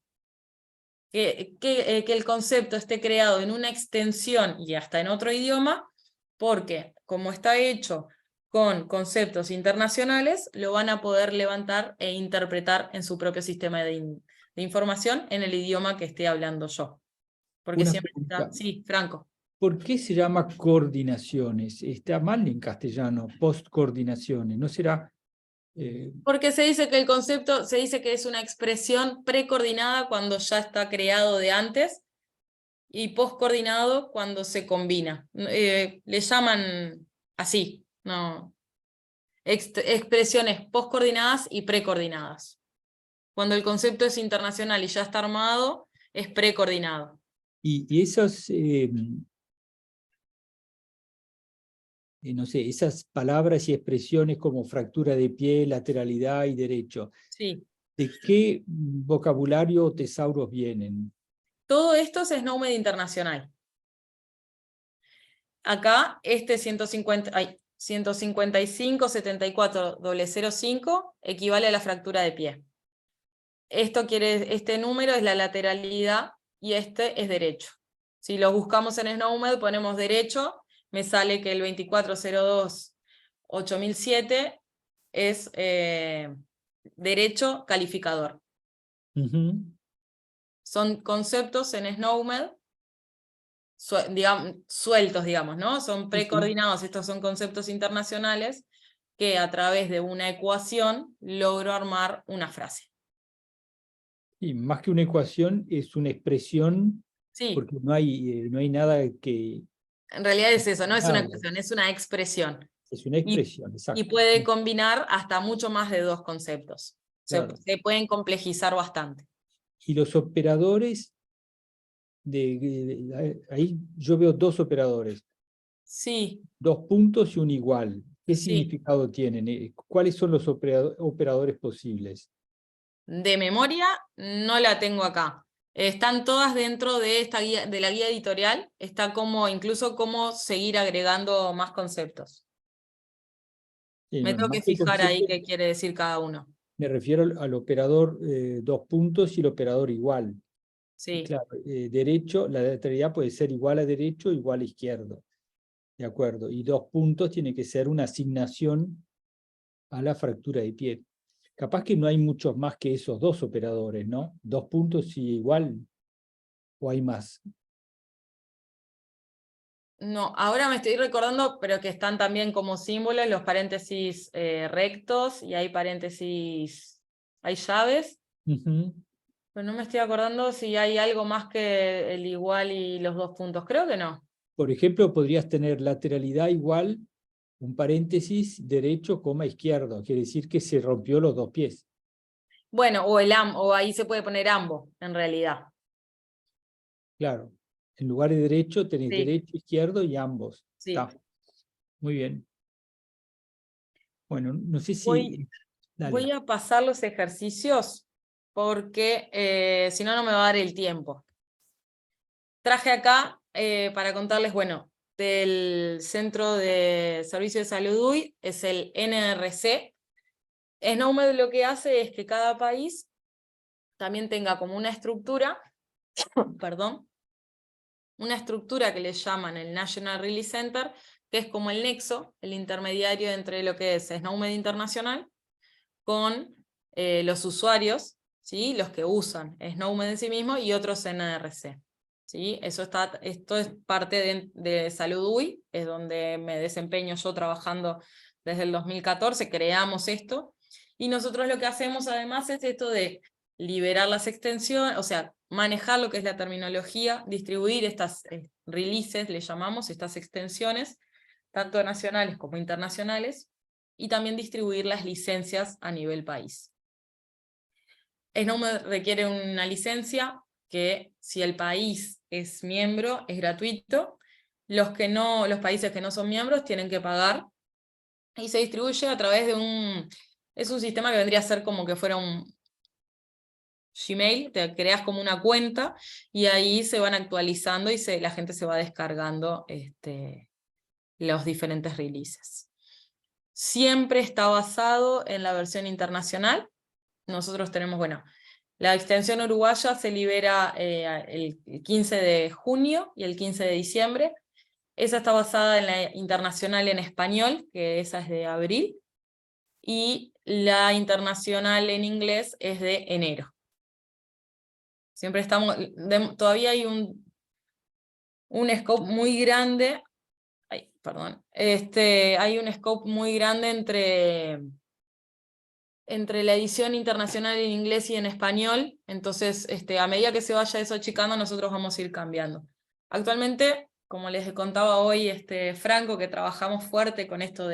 que el concepto esté creado en una extensión y hasta en otro idioma, porque como está hecho con conceptos internacionales, lo van a poder levantar e interpretar en su propio sistema de información en el idioma que esté hablando yo. Porque Una siempre está... pregunta. Sí, Franco. ¿Por qué se llama coordinaciones? Está mal en castellano, postcoordinaciones. ¿No será? Porque se dice que el concepto, se dice que es una expresión precoordinada cuando ya está creado de antes, y poscoordinado cuando se combina. Le llaman así, ¿no? Expresiones poscoordinadas y precoordinadas. Cuando el concepto es internacional y ya está armado, es precoordinado. Y esas, no sé, esas palabras y expresiones como fractura de pie, lateralidad y derecho, Sí. ¿de qué vocabulario o tesauros vienen? Todo esto es Snowmed internacional. Acá, 155-74-005 equivale a la fractura de pie. Este número es la lateralidad y este es derecho. Si lo buscamos en Snowmed, ponemos derecho, me sale que el 2402-8007 es derecho calificador. Son conceptos en Snowmed sueltos, digamos, ¿no? Son precoordinados, estos son conceptos internacionales que a través de una ecuación logro armar una frase. Y más que una ecuación, es una expresión, Sí. porque no hay nada que... En realidad es eso, no es una ecuación, es una expresión. Es una expresión, exacto. Y puede combinar hasta mucho más de dos conceptos. Claro. Se pueden complejizar bastante. Y los operadores, ahí yo veo dos operadores. Sí. 2 puntos y un igual. ¿Qué Sí. significado tienen? ¿Cuáles son los operadores posibles? De memoria no la tengo acá. Están todas dentro de esta guía, de la guía editorial. Está incluso cómo seguir agregando más conceptos. Me tengo que fijar ahí qué quiere decir cada uno. Me refiero al operador 2 puntos y el operador igual. Sí. Claro, derecho, la lateralidad puede ser igual a derecho, igual a izquierdo. De acuerdo. Y 2 puntos tiene que ser una asignación a la fractura de pie. Capaz que no hay muchos más que esos dos operadores, ¿no? 2 puntos y igual, ¿o hay más? No, ahora me estoy recordando, pero que están también como símbolos los paréntesis rectos, y hay paréntesis, hay llaves. Pero no me estoy acordando si hay algo más que el igual y los 2 puntos. Creo que no. Por ejemplo, podrías tener lateralidad igual, un paréntesis, derecho, coma, izquierdo. Quiere decir que se rompió los 2 pies. Bueno, o ahí se puede poner ambos, en realidad. Claro. En lugar de derecho tenés Sí. derecho, izquierdo y ambos. Sí. Está. Muy bien. Bueno, no sé si... Voy, Dale. voy a pasar los ejercicios porque si no, no me va a dar el tiempo. Traje acá para contarles, bueno, del Centro de Servicio de Salud UI, es el NRC. SNOMED lo que hace es que cada país también tenga como una estructura, perdón, una estructura que le llaman el National Release Center, que es como el nexo, el intermediario entre lo que es SNOMED Internacional con los usuarios, ¿sí? Los que usan SNOMED en sí mismo y otros NRC. ¿Sí? Esto es parte de Salud UI, es donde me desempeño yo trabajando desde el 2014, creamos esto, y nosotros lo que hacemos además es esto de liberar las extensiones, o sea, manejar lo que es la terminología, distribuir estas releases, le llamamos, estas extensiones, tanto nacionales como internacionales, y también distribuir las licencias a nivel país. SNOMED requiere una licencia que, si el país es miembro, es gratuito. Los países que no son miembros tienen que pagar, y se distribuye a través de es un sistema que vendría a ser como que fuera un Gmail, te creas como una cuenta, y ahí se van actualizando y la gente se va descargando los diferentes releases. Siempre está basado en la versión internacional. Nosotros tenemos, bueno, la extensión uruguaya se libera el 15 de junio y el 15 de diciembre. Esa está basada en la internacional en español, que esa es de abril, y la internacional en inglés es de enero. Siempre estamos, todavía hay un scope muy grande, hay un scope muy grande entre la edición internacional en inglés y en español, entonces a medida que se vaya eso achicando, nosotros vamos a ir cambiando. Actualmente, como les contaba hoy Franco, que trabajamos fuerte con esto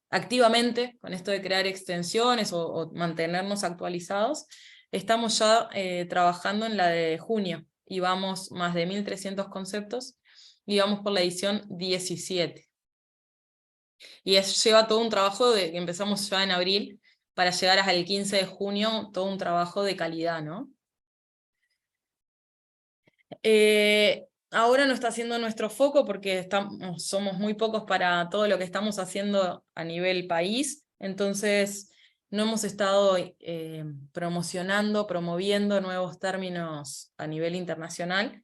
activamente, con esto de crear extensiones o mantenernos actualizados, estamos ya trabajando en la de junio, y vamos más de 1300 conceptos, y vamos por la edición 17. Y lleva todo un trabajo que empezamos ya en abril, para llegar hasta el 15 de junio, todo un trabajo de calidad, ¿no? Ahora no está siendo nuestro foco porque somos muy pocos para todo lo que estamos haciendo a nivel país, entonces no hemos estado promoviendo nuevos términos a nivel internacional,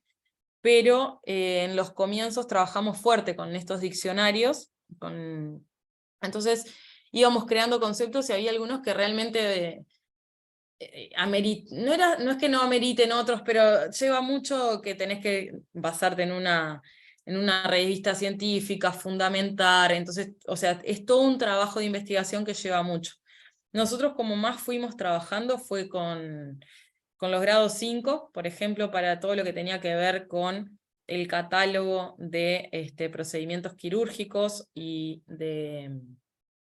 pero en los comienzos trabajamos fuerte con estos diccionarios, entonces íbamos creando conceptos y había algunos que realmente no es que no ameriten otros, pero lleva mucho que tenés que basarte en una revista científica, fundamentar, entonces, o sea, es todo un trabajo de investigación que lleva mucho. Nosotros como más fuimos trabajando fue con los grados 5, por ejemplo, para todo lo que tenía que ver con el catálogo de procedimientos quirúrgicos y de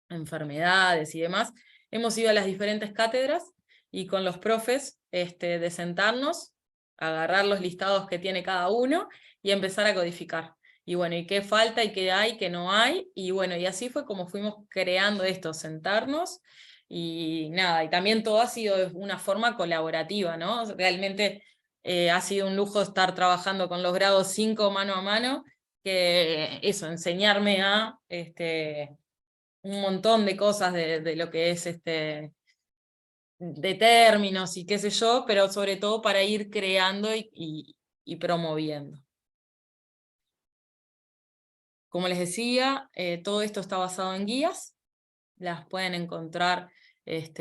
enfermedades y demás. Hemos ido a las diferentes cátedras y con los profes de sentarnos, agarrar los listados que tiene cada uno y empezar a codificar. Y bueno, y qué falta y qué hay, qué no hay, y bueno, y así fue como fuimos creando esto, sentarnos, y nada, y también todo ha sido de una forma colaborativa, ¿no? Realmente ha sido un lujo estar trabajando con los grados 5 mano a mano, que eso, enseñarme a un montón de cosas de lo que es de términos y qué sé yo, pero sobre todo para ir creando y promoviendo. Como les decía, todo esto está basado en guías, las pueden encontrar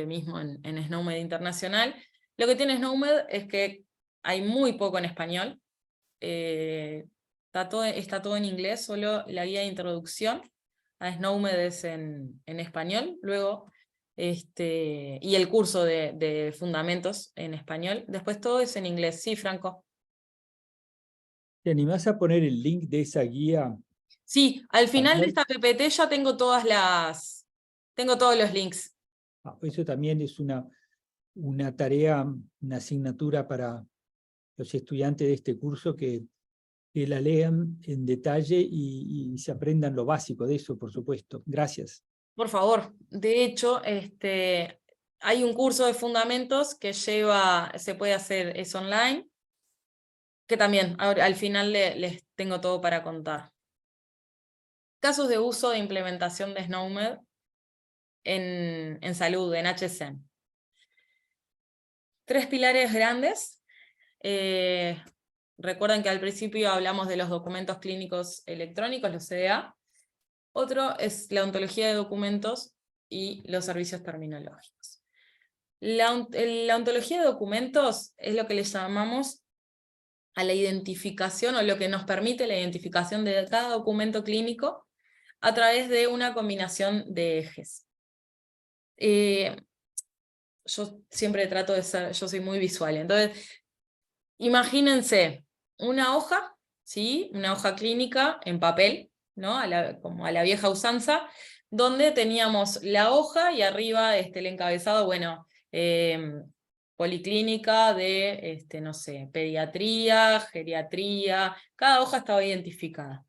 mismo en SNOMED Internacional. Lo que tiene SNOMED es que hay muy poco en español, está todo en inglés, solo la guía de introducción a SNOMED es en español, luego y el curso de fundamentos en español, después todo es en inglés. Sí, Franco. ¿Te animás a poner el link de esa guía? Sí, al final de esta PPT ya tengo todos los links. Eso también es una tarea, una asignatura para los estudiantes de este curso, que que la lean en detalle y se aprendan lo básico de eso, por supuesto. Gracias. Por favor, de hecho, hay un curso de fundamentos que se puede hacer, es online, que también al final les tengo todo para contar. Casos de uso de implementación de SNOMED en salud, en HCM. 3 pilares grandes. Recuerden que al principio hablamos de los documentos clínicos electrónicos, los CDA. Otro es la ontología de documentos y los servicios terminológicos. La ontología de documentos es lo que le llamamos a la identificación, o lo que nos permite la identificación de cada documento clínico a través de una combinación de ejes. Yo siempre trato de ser, yo soy muy visual, entonces imagínense una hoja, ¿sí? Una hoja clínica en papel, ¿no? Como a la vieja usanza, donde teníamos la hoja y arriba el encabezado, bueno, policlínica de, no sé, pediatría, geriatría, cada hoja estaba identificada.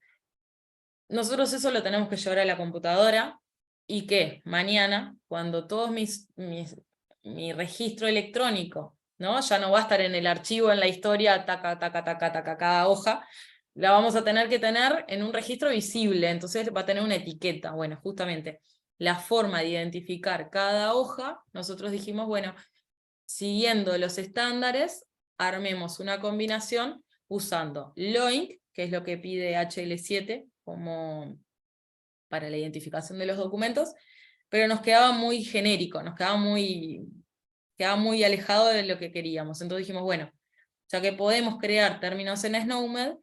Nosotros eso lo tenemos que llevar a la computadora, y que mañana, cuando todo mi registro electrónico, ¿no? Ya no va a estar en el archivo, en la historia, taca, taca, taca, taca, cada hoja, la vamos a tener que tener en un registro visible, entonces va a tener una etiqueta. Bueno, justamente, la forma de identificar cada hoja, nosotros dijimos, bueno, siguiendo los estándares, armemos una combinación usando LOINC, que es lo que pide HL7 como para la identificación de los documentos, pero nos quedaba muy genérico, nos quedaba muy alejado de lo que queríamos. Entonces dijimos, bueno, ya que podemos crear términos en SNOMED,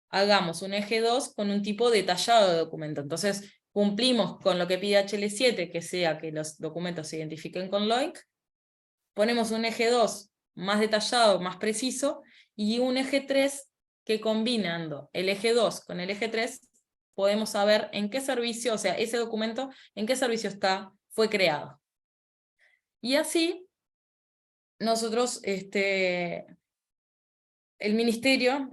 hagamos un eje 2 con un tipo detallado de documento. Entonces cumplimos con lo que pide HL7, que sea que los documentos se identifiquen con LOINC, ponemos un eje 2 más detallado, más preciso, y un eje 3 que combinando el eje 2 con el eje 3, podemos saber en qué servicio, o sea, ese documento, en qué servicio fue creado. Y así, nosotros, el ministerio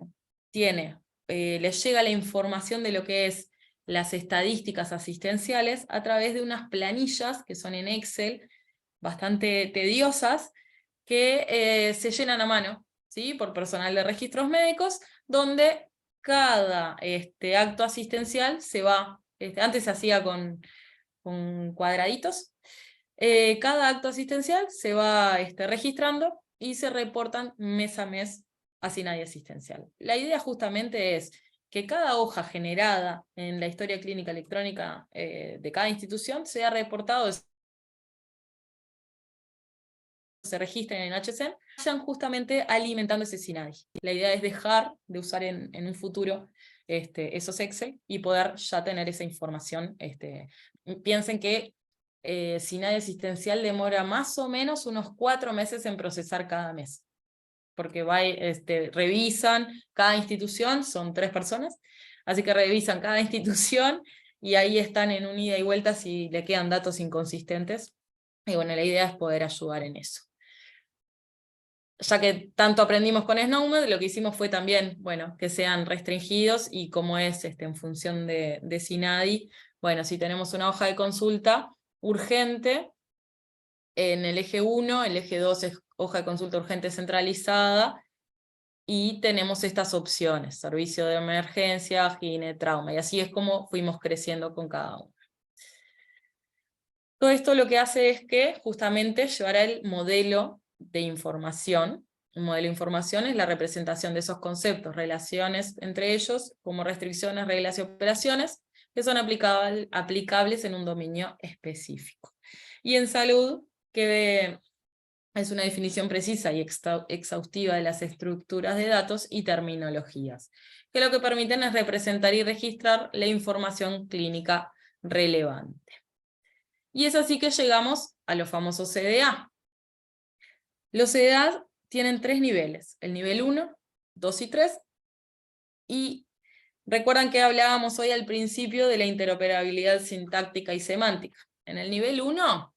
les llega la información de lo que es las estadísticas asistenciales a través de unas planillas que son en Excel, bastante tediosas, que se llenan a mano, ¿sí? Por personal de registros médicos, donde cada acto asistencial se va, antes se hacía con cuadraditos, cada acto asistencial se va registrando y se reportan mes a mes a SINADI asistencial. La idea justamente es que cada hoja generada en la historia clínica electrónica de cada institución sea reportado, se registren en HCM, vayan justamente alimentando ese SINADI. La idea es dejar de usar en un futuro esos Excel y poder ya tener esa información. Piensen que SINADI asistencial demora más o menos unos 4 meses en procesar cada mes, porque revisan cada institución, son 3 personas, así que revisan cada institución y ahí están en un ida y vuelta si le quedan datos inconsistentes. Y bueno, la idea es poder ayudar en eso. Ya que tanto aprendimos con SNOMED, lo que hicimos fue también, bueno, que sean restringidos, y como es en función de SINADI, bueno, si tenemos una hoja de consulta urgente, en el eje 1, el eje 2 es hoja de consulta urgente centralizada, y tenemos estas opciones, servicio de emergencia, gine, trauma, y así es como fuimos creciendo con cada uno. Todo esto lo que hace es que justamente llevará el modelo de información. Un modelo de información es la representación de esos conceptos, relaciones entre ellos, como restricciones, reglas y operaciones, que son aplicables en un dominio específico. Y en salud, que es una definición precisa y exhaustiva de las estructuras de datos y terminologías, que lo que permiten es representar y registrar la información clínica relevante. Y es así que llegamos a los famosos CDA. Los CDA tienen 3 niveles, el nivel 1, 2 y 3, y recuerdan que hablábamos hoy al principio de la interoperabilidad sintáctica y semántica. En el nivel 1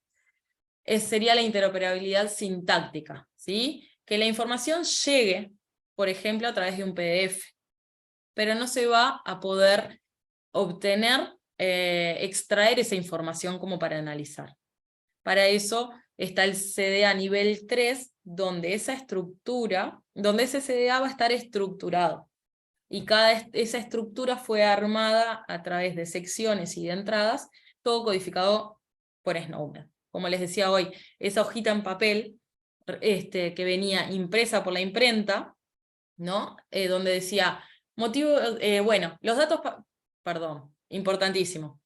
sería la interoperabilidad sintáctica, ¿sí? Que la información llegue, por ejemplo, a través de un PDF. pero no se va a poder obtener, extraer esa información como para analizar. Para eso está el CDA nivel 3, donde esa estructura, donde ese CDA va a estar estructurado. Y esa estructura fue armada a través de secciones y de entradas, todo codificado por Snowden. Como les decía hoy, esa hojita en papel que venía impresa por la imprenta, ¿no? Donde decía, bueno, los datos, perdón, importantísimo.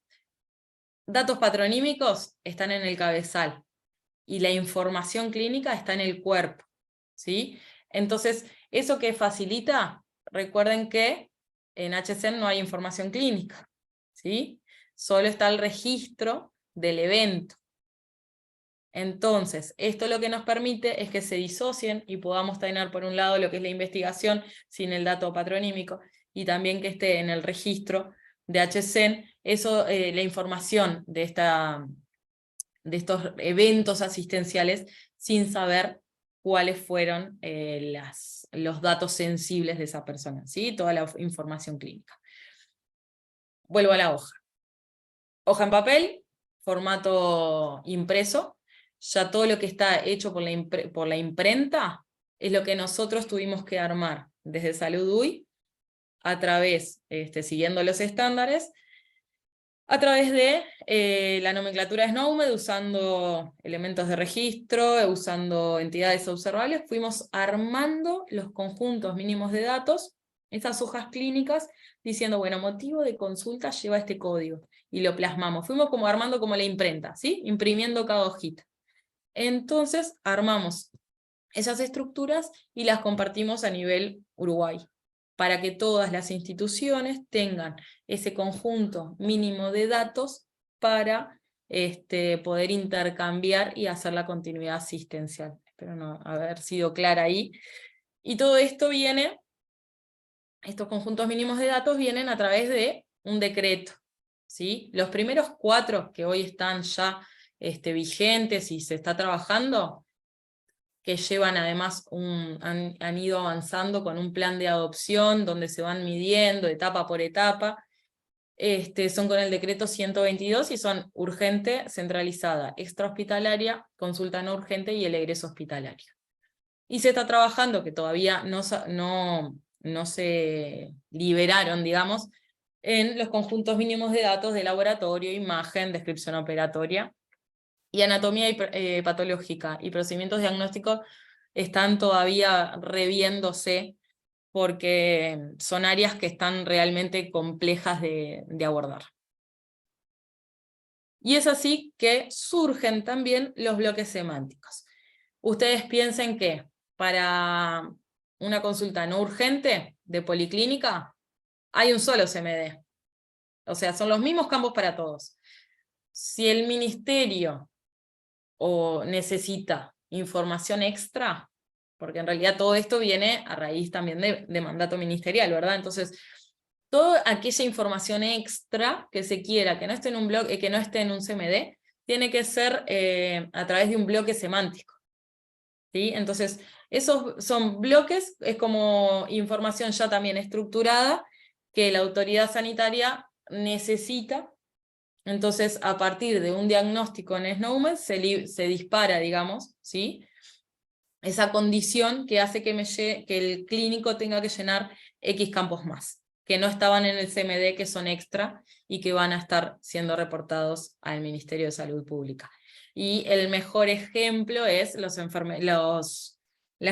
Datos patronímicos están en el cabezal y la información clínica está en el cuerpo, ¿sí? Entonces, ¿eso qué facilita? Recuerden que en HCN no hay información clínica, ¿sí? Solo está el registro del evento. Entonces, esto lo que nos permite es que se disocien y podamos tener por un lado lo que es la investigación sin el dato patronímico y también que esté en el registro de HCN, eso, la información de estos eventos asistenciales sin saber cuáles fueron los datos sensibles de esa persona, ¿sí? Toda la información clínica. Vuelvo a la hoja. Hoja en papel, formato impreso. Ya todo lo que está hecho por la imprenta es lo que nosotros tuvimos que armar desde Salud UI, a través, siguiendo los estándares, a través de la nomenclatura SNOMED, usando elementos de registro, usando entidades observables, fuimos armando los conjuntos mínimos de datos, esas hojas clínicas, diciendo, bueno, motivo de consulta lleva este código, y lo plasmamos. Fuimos como armando como la imprenta, ¿sí? Imprimiendo cada hojita. Entonces armamos esas estructuras y las compartimos a nivel Uruguay, para que todas las instituciones tengan ese conjunto mínimo de datos para poder intercambiar y hacer la continuidad asistencial. Espero no haber sido clara ahí. Y todo esto viene, estos conjuntos mínimos de datos vienen a través de un decreto, ¿sí? Los primeros 4 que hoy están ya vigentes y se está trabajando, que llevan además, han ido avanzando con un plan de adopción donde se van midiendo etapa por etapa, son con el decreto 122 y son urgente, centralizada, extrahospitalaria, consulta no urgente y el egreso hospitalario. Y se está trabajando, que todavía no se liberaron, digamos, en los conjuntos mínimos de datos de laboratorio, imagen, descripción operatoria, y anatomía patológica y procedimientos diagnósticos están todavía reviéndose porque son áreas que están realmente complejas de abordar. Y es así que surgen también los bloques semánticos. Ustedes piensen que para una consulta no urgente de policlínica hay un solo CMD. O sea, son los mismos campos para todos. Si el ministerio o necesita información extra, porque en realidad todo esto viene a raíz también de mandato ministerial, ¿verdad? Entonces, toda aquella información extra que se quiera, que no esté en un bloque, que no esté en un CMD, tiene que ser a través de un bloque semántico, ¿sí? Entonces, esos son bloques, es como información ya también estructurada, que la autoridad sanitaria necesita. Entonces, a partir de un diagnóstico en SNOMED se dispara, digamos, ¿sí? Esa condición que hace que el clínico tenga que llenar X campos más, que no estaban en el CMD, que son extra, y que van a estar siendo reportados al Ministerio de Salud Pública. Y el mejor ejemplo es las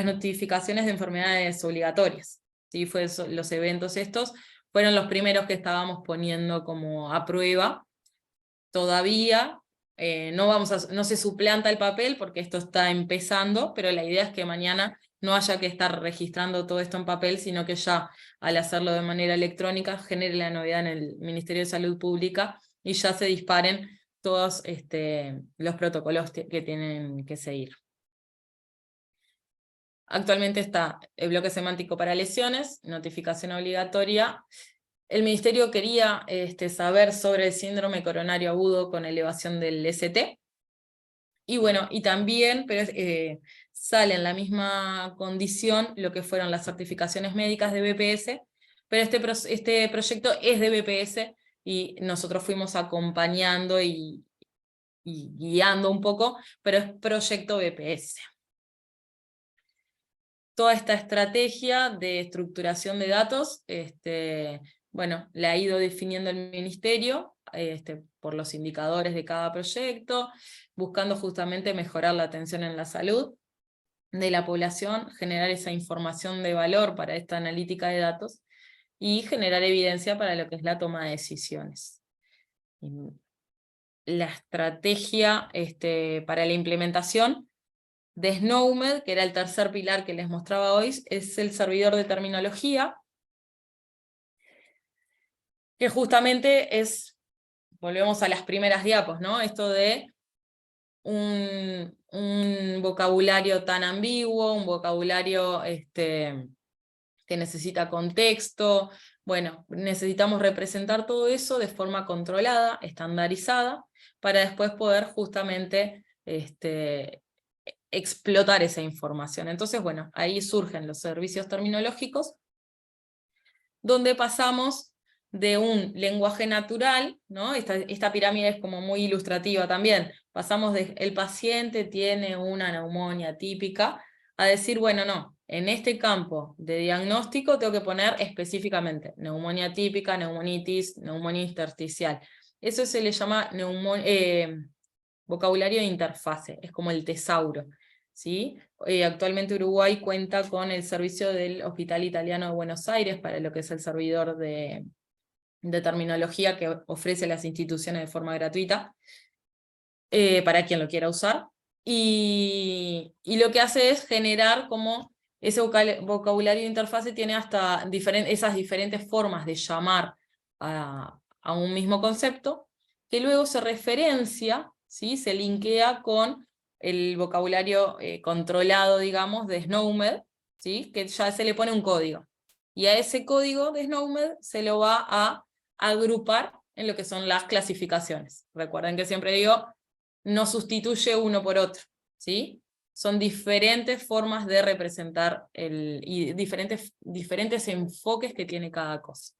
notificaciones de enfermedades obligatorias, ¿sí? Los eventos estos fueron los primeros que estábamos poniendo como a prueba. Todavía no se suplanta el papel porque esto está empezando, pero la idea es que mañana no haya que estar registrando todo esto en papel, sino que ya al hacerlo de manera electrónica genere la novedad en el Ministerio de Salud Pública y ya se disparen todos los protocolos que tienen que seguir. Actualmente está el bloque semántico para lesiones, notificación obligatoria. El ministerio quería saber sobre el síndrome coronario agudo con elevación del ST. Y bueno, y también sale en la misma condición lo que fueron las certificaciones médicas de BPS pero este proyecto es de BPS y nosotros fuimos acompañando y guiando un poco, pero es proyecto BPS. Toda esta estrategia de estructuración de datos, bueno, la ha ido definiendo el ministerio por los indicadores de cada proyecto, buscando justamente mejorar la atención en la salud de la población, generar esa información de valor para esta analítica de datos, y generar evidencia para lo que es la toma de decisiones. La estrategia para la implementación de SNOMED, que era el tercer pilar que les mostraba hoy, es el servidor de terminología, que justamente es, volvemos a las primeras diapos, ¿no? Esto de un vocabulario tan ambiguo, un vocabulario que necesita contexto. Bueno, necesitamos representar todo eso de forma controlada, estandarizada, para después poder justamente explotar esa información. Entonces, bueno, ahí surgen los servicios terminológicos, donde pasamos de un lenguaje natural, ¿no? Esta pirámide es como muy ilustrativa también. Pasamos de el paciente tiene una neumonía típica, a decir, bueno, no, en este campo de diagnóstico tengo que poner específicamente neumonía típica, neumonitis, neumonía intersticial. Eso se le llama vocabulario de interfase, es como el tesauro, ¿sí? Actualmente Uruguay cuenta con el servicio del Hospital Italiano de Buenos Aires para lo que es el servidor de terminología que ofrece las instituciones de forma gratuita, para quien lo quiera usar, y lo que hace es generar como ese vocabulario de interfase tiene hasta esas diferentes formas de llamar a un mismo concepto, que luego se referencia, ¿sí? Se linkea con el vocabulario controlado, digamos, de SNOMED, ¿sí? Que ya se le pone un código. Y a ese código de SNOMED se lo va a agrupar en lo que son las clasificaciones. Recuerden que siempre digo, no sustituye uno por otro, ¿sí? Son diferentes formas de representar y diferentes enfoques que tiene cada cosa.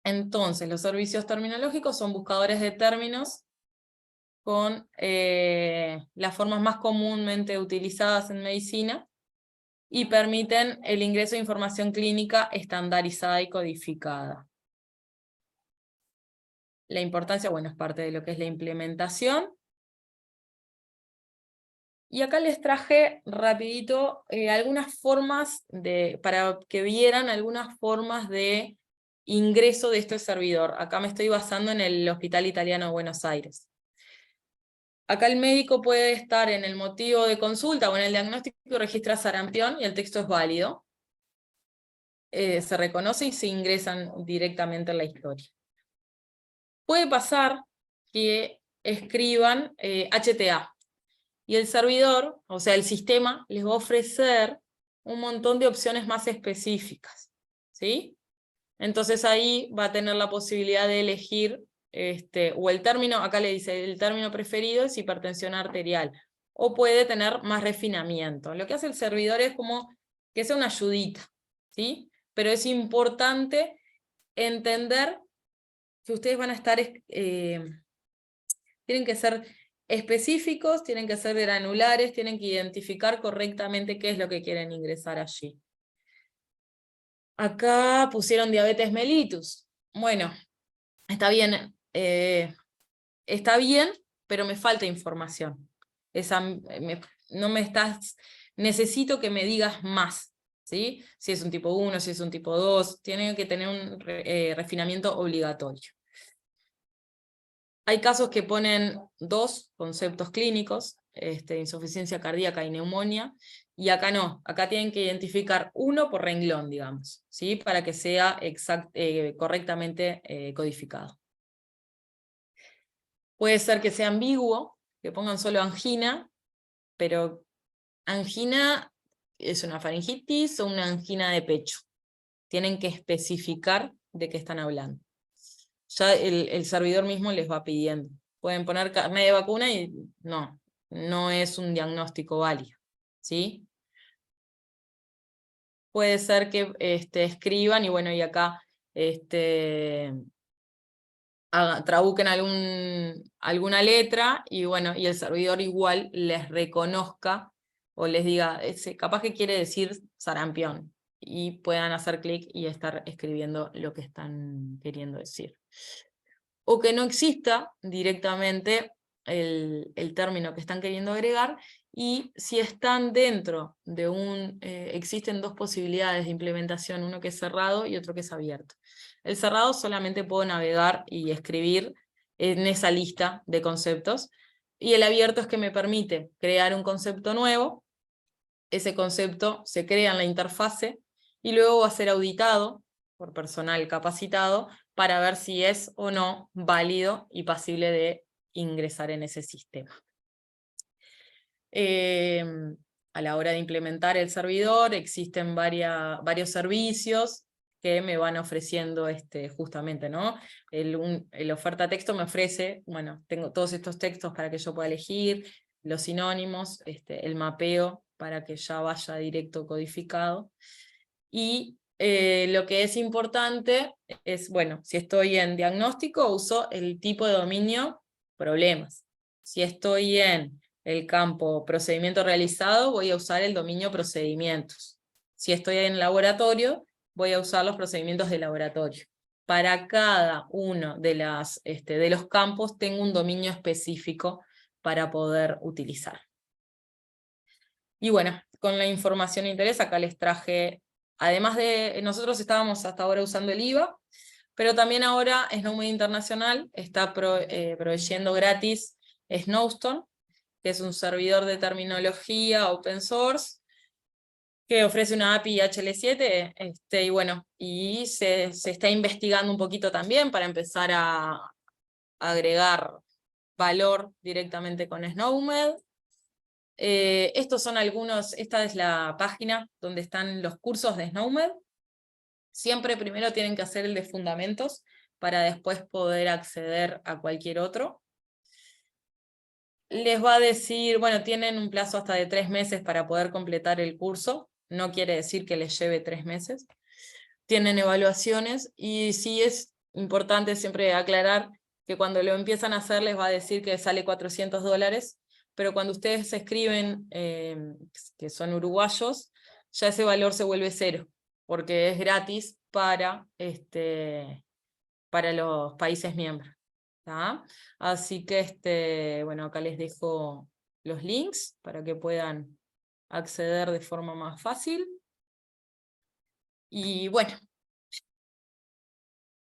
Entonces, los servicios terminológicos son buscadores de términos con las formas más comúnmente utilizadas en medicina, y permiten el ingreso de información clínica estandarizada y codificada. La importancia, bueno, es parte de lo que es la implementación. Y acá les traje rapidito algunas formas para que vieran algunas formas de ingreso de este servidor. Acá me estoy basando en el Hospital Italiano de Buenos Aires. Acá el médico puede estar en el motivo de consulta o en el diagnóstico y registra sarampión y el texto es válido. Se reconoce y se ingresan directamente en la historia. Puede pasar que escriban HTA, y el servidor, o sea el sistema, les va a ofrecer un montón de opciones más específicas, ¿sí? Entonces ahí va a tener la posibilidad de elegir, o el término, acá le dice, el término preferido es hipertensión arterial, o puede tener más refinamiento. Lo que hace el servidor es como que sea una ayudita, ¿sí? Pero es importante entender que ustedes van a estar, tienen que ser específicos, tienen que ser granulares, tienen que identificar correctamente qué es lo que quieren ingresar allí. Acá pusieron diabetes mellitus. Bueno, está bien, pero me falta información. Necesito que me digas más, ¿sí? Si es un tipo 1, si es un tipo 2, tiene que tener un refinamiento obligatorio. Hay casos que ponen 2 conceptos clínicos, insuficiencia cardíaca y neumonía, y acá no, acá tienen que identificar uno por renglón, digamos, ¿sí? Para que sea correctamente codificado. Puede ser que sea ambiguo, que pongan solo angina, pero angina es una faringitis o una angina de pecho. Tienen que especificar de qué están hablando. Ya el servidor mismo les va pidiendo. Pueden poner carnet de vacuna y no es un diagnóstico válido, ¿sí? puede ser que escriban y bueno, y acá trabuquen alguna letra y bueno, y el servidor igual les reconozca o les diga, capaz que quiere decir sarampión, y puedan hacer clic y estar escribiendo lo que están queriendo decir. O que no exista directamente el término que están queriendo agregar, y si están dentro de existen dos posibilidades de implementación, uno que es cerrado y otro que es abierto. El cerrado solamente puedo navegar y escribir en esa lista de conceptos, y el abierto es que me permite crear un concepto nuevo, ese concepto se crea en la interfase, y luego va a ser auditado por personal capacitado para ver si es o no válido y pasible de ingresar en ese sistema. A la hora de implementar el servidor existen varios servicios que me van ofreciendo justamente, ¿no? El oferta texto me ofrece, bueno, tengo todos estos textos para que yo pueda elegir, los sinónimos, el mapeo para que ya vaya directo codificado. Y lo que es importante es, bueno, si estoy en diagnóstico, uso el tipo de dominio problemas. Si estoy en el campo procedimiento realizado, voy a usar el dominio procedimientos. Si estoy en laboratorio, voy a usar los procedimientos de laboratorio. Para cada uno de los campos tengo un dominio específico para poder utilizar. Y bueno, con la información de interés, acá les traje, además de, nosotros estábamos hasta ahora usando el IVA, pero también ahora Snowmed Internacional está proveyendo gratis Snowstone, que es un servidor de terminología open source, que ofrece una API HL7, y bueno, y se está investigando un poquito también para empezar a agregar valor directamente con Snowmed. Estos son algunos, esta es la página donde están los cursos de Snowmed. Siempre primero tienen que hacer el de fundamentos para después poder acceder a cualquier otro. Les va a decir, bueno, tienen un plazo hasta de 3 meses para poder completar el curso, no quiere decir que les lleve 3 meses. Tienen evaluaciones, y sí es importante siempre aclarar que cuando lo empiezan a hacer les va a decir que sale $400, pero cuando ustedes escriben que son uruguayos, ya ese valor se vuelve 0, porque es gratis para los países miembros. ¿Tá? Así que bueno, acá les dejo los links para que puedan acceder de forma más fácil. Y bueno,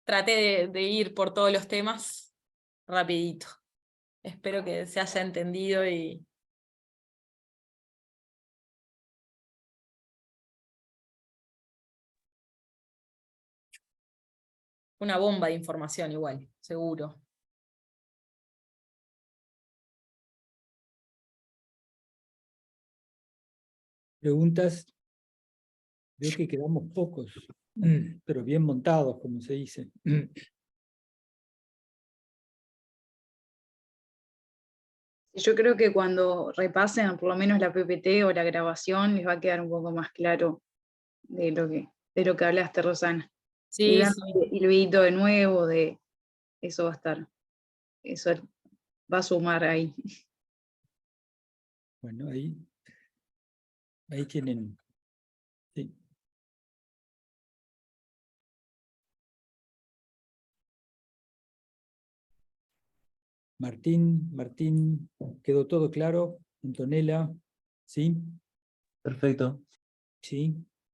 traté de ir por todos los temas rapidito. Espero que se haya entendido y una bomba de información igual, seguro. Preguntas. Veo que quedamos pocos, pero bien montados, como se dice. Yo creo que cuando repasen por lo menos la PPT o la grabación les va a quedar un poco más claro de lo que hablaste, Rosana. Y Sí, vean sí. el videito de nuevo, eso va a estar, eso va a sumar ahí. Bueno, ahí tienen. Sí. Martín, ¿quedó todo claro? Antonella, ¿sí? Perfecto. Sí.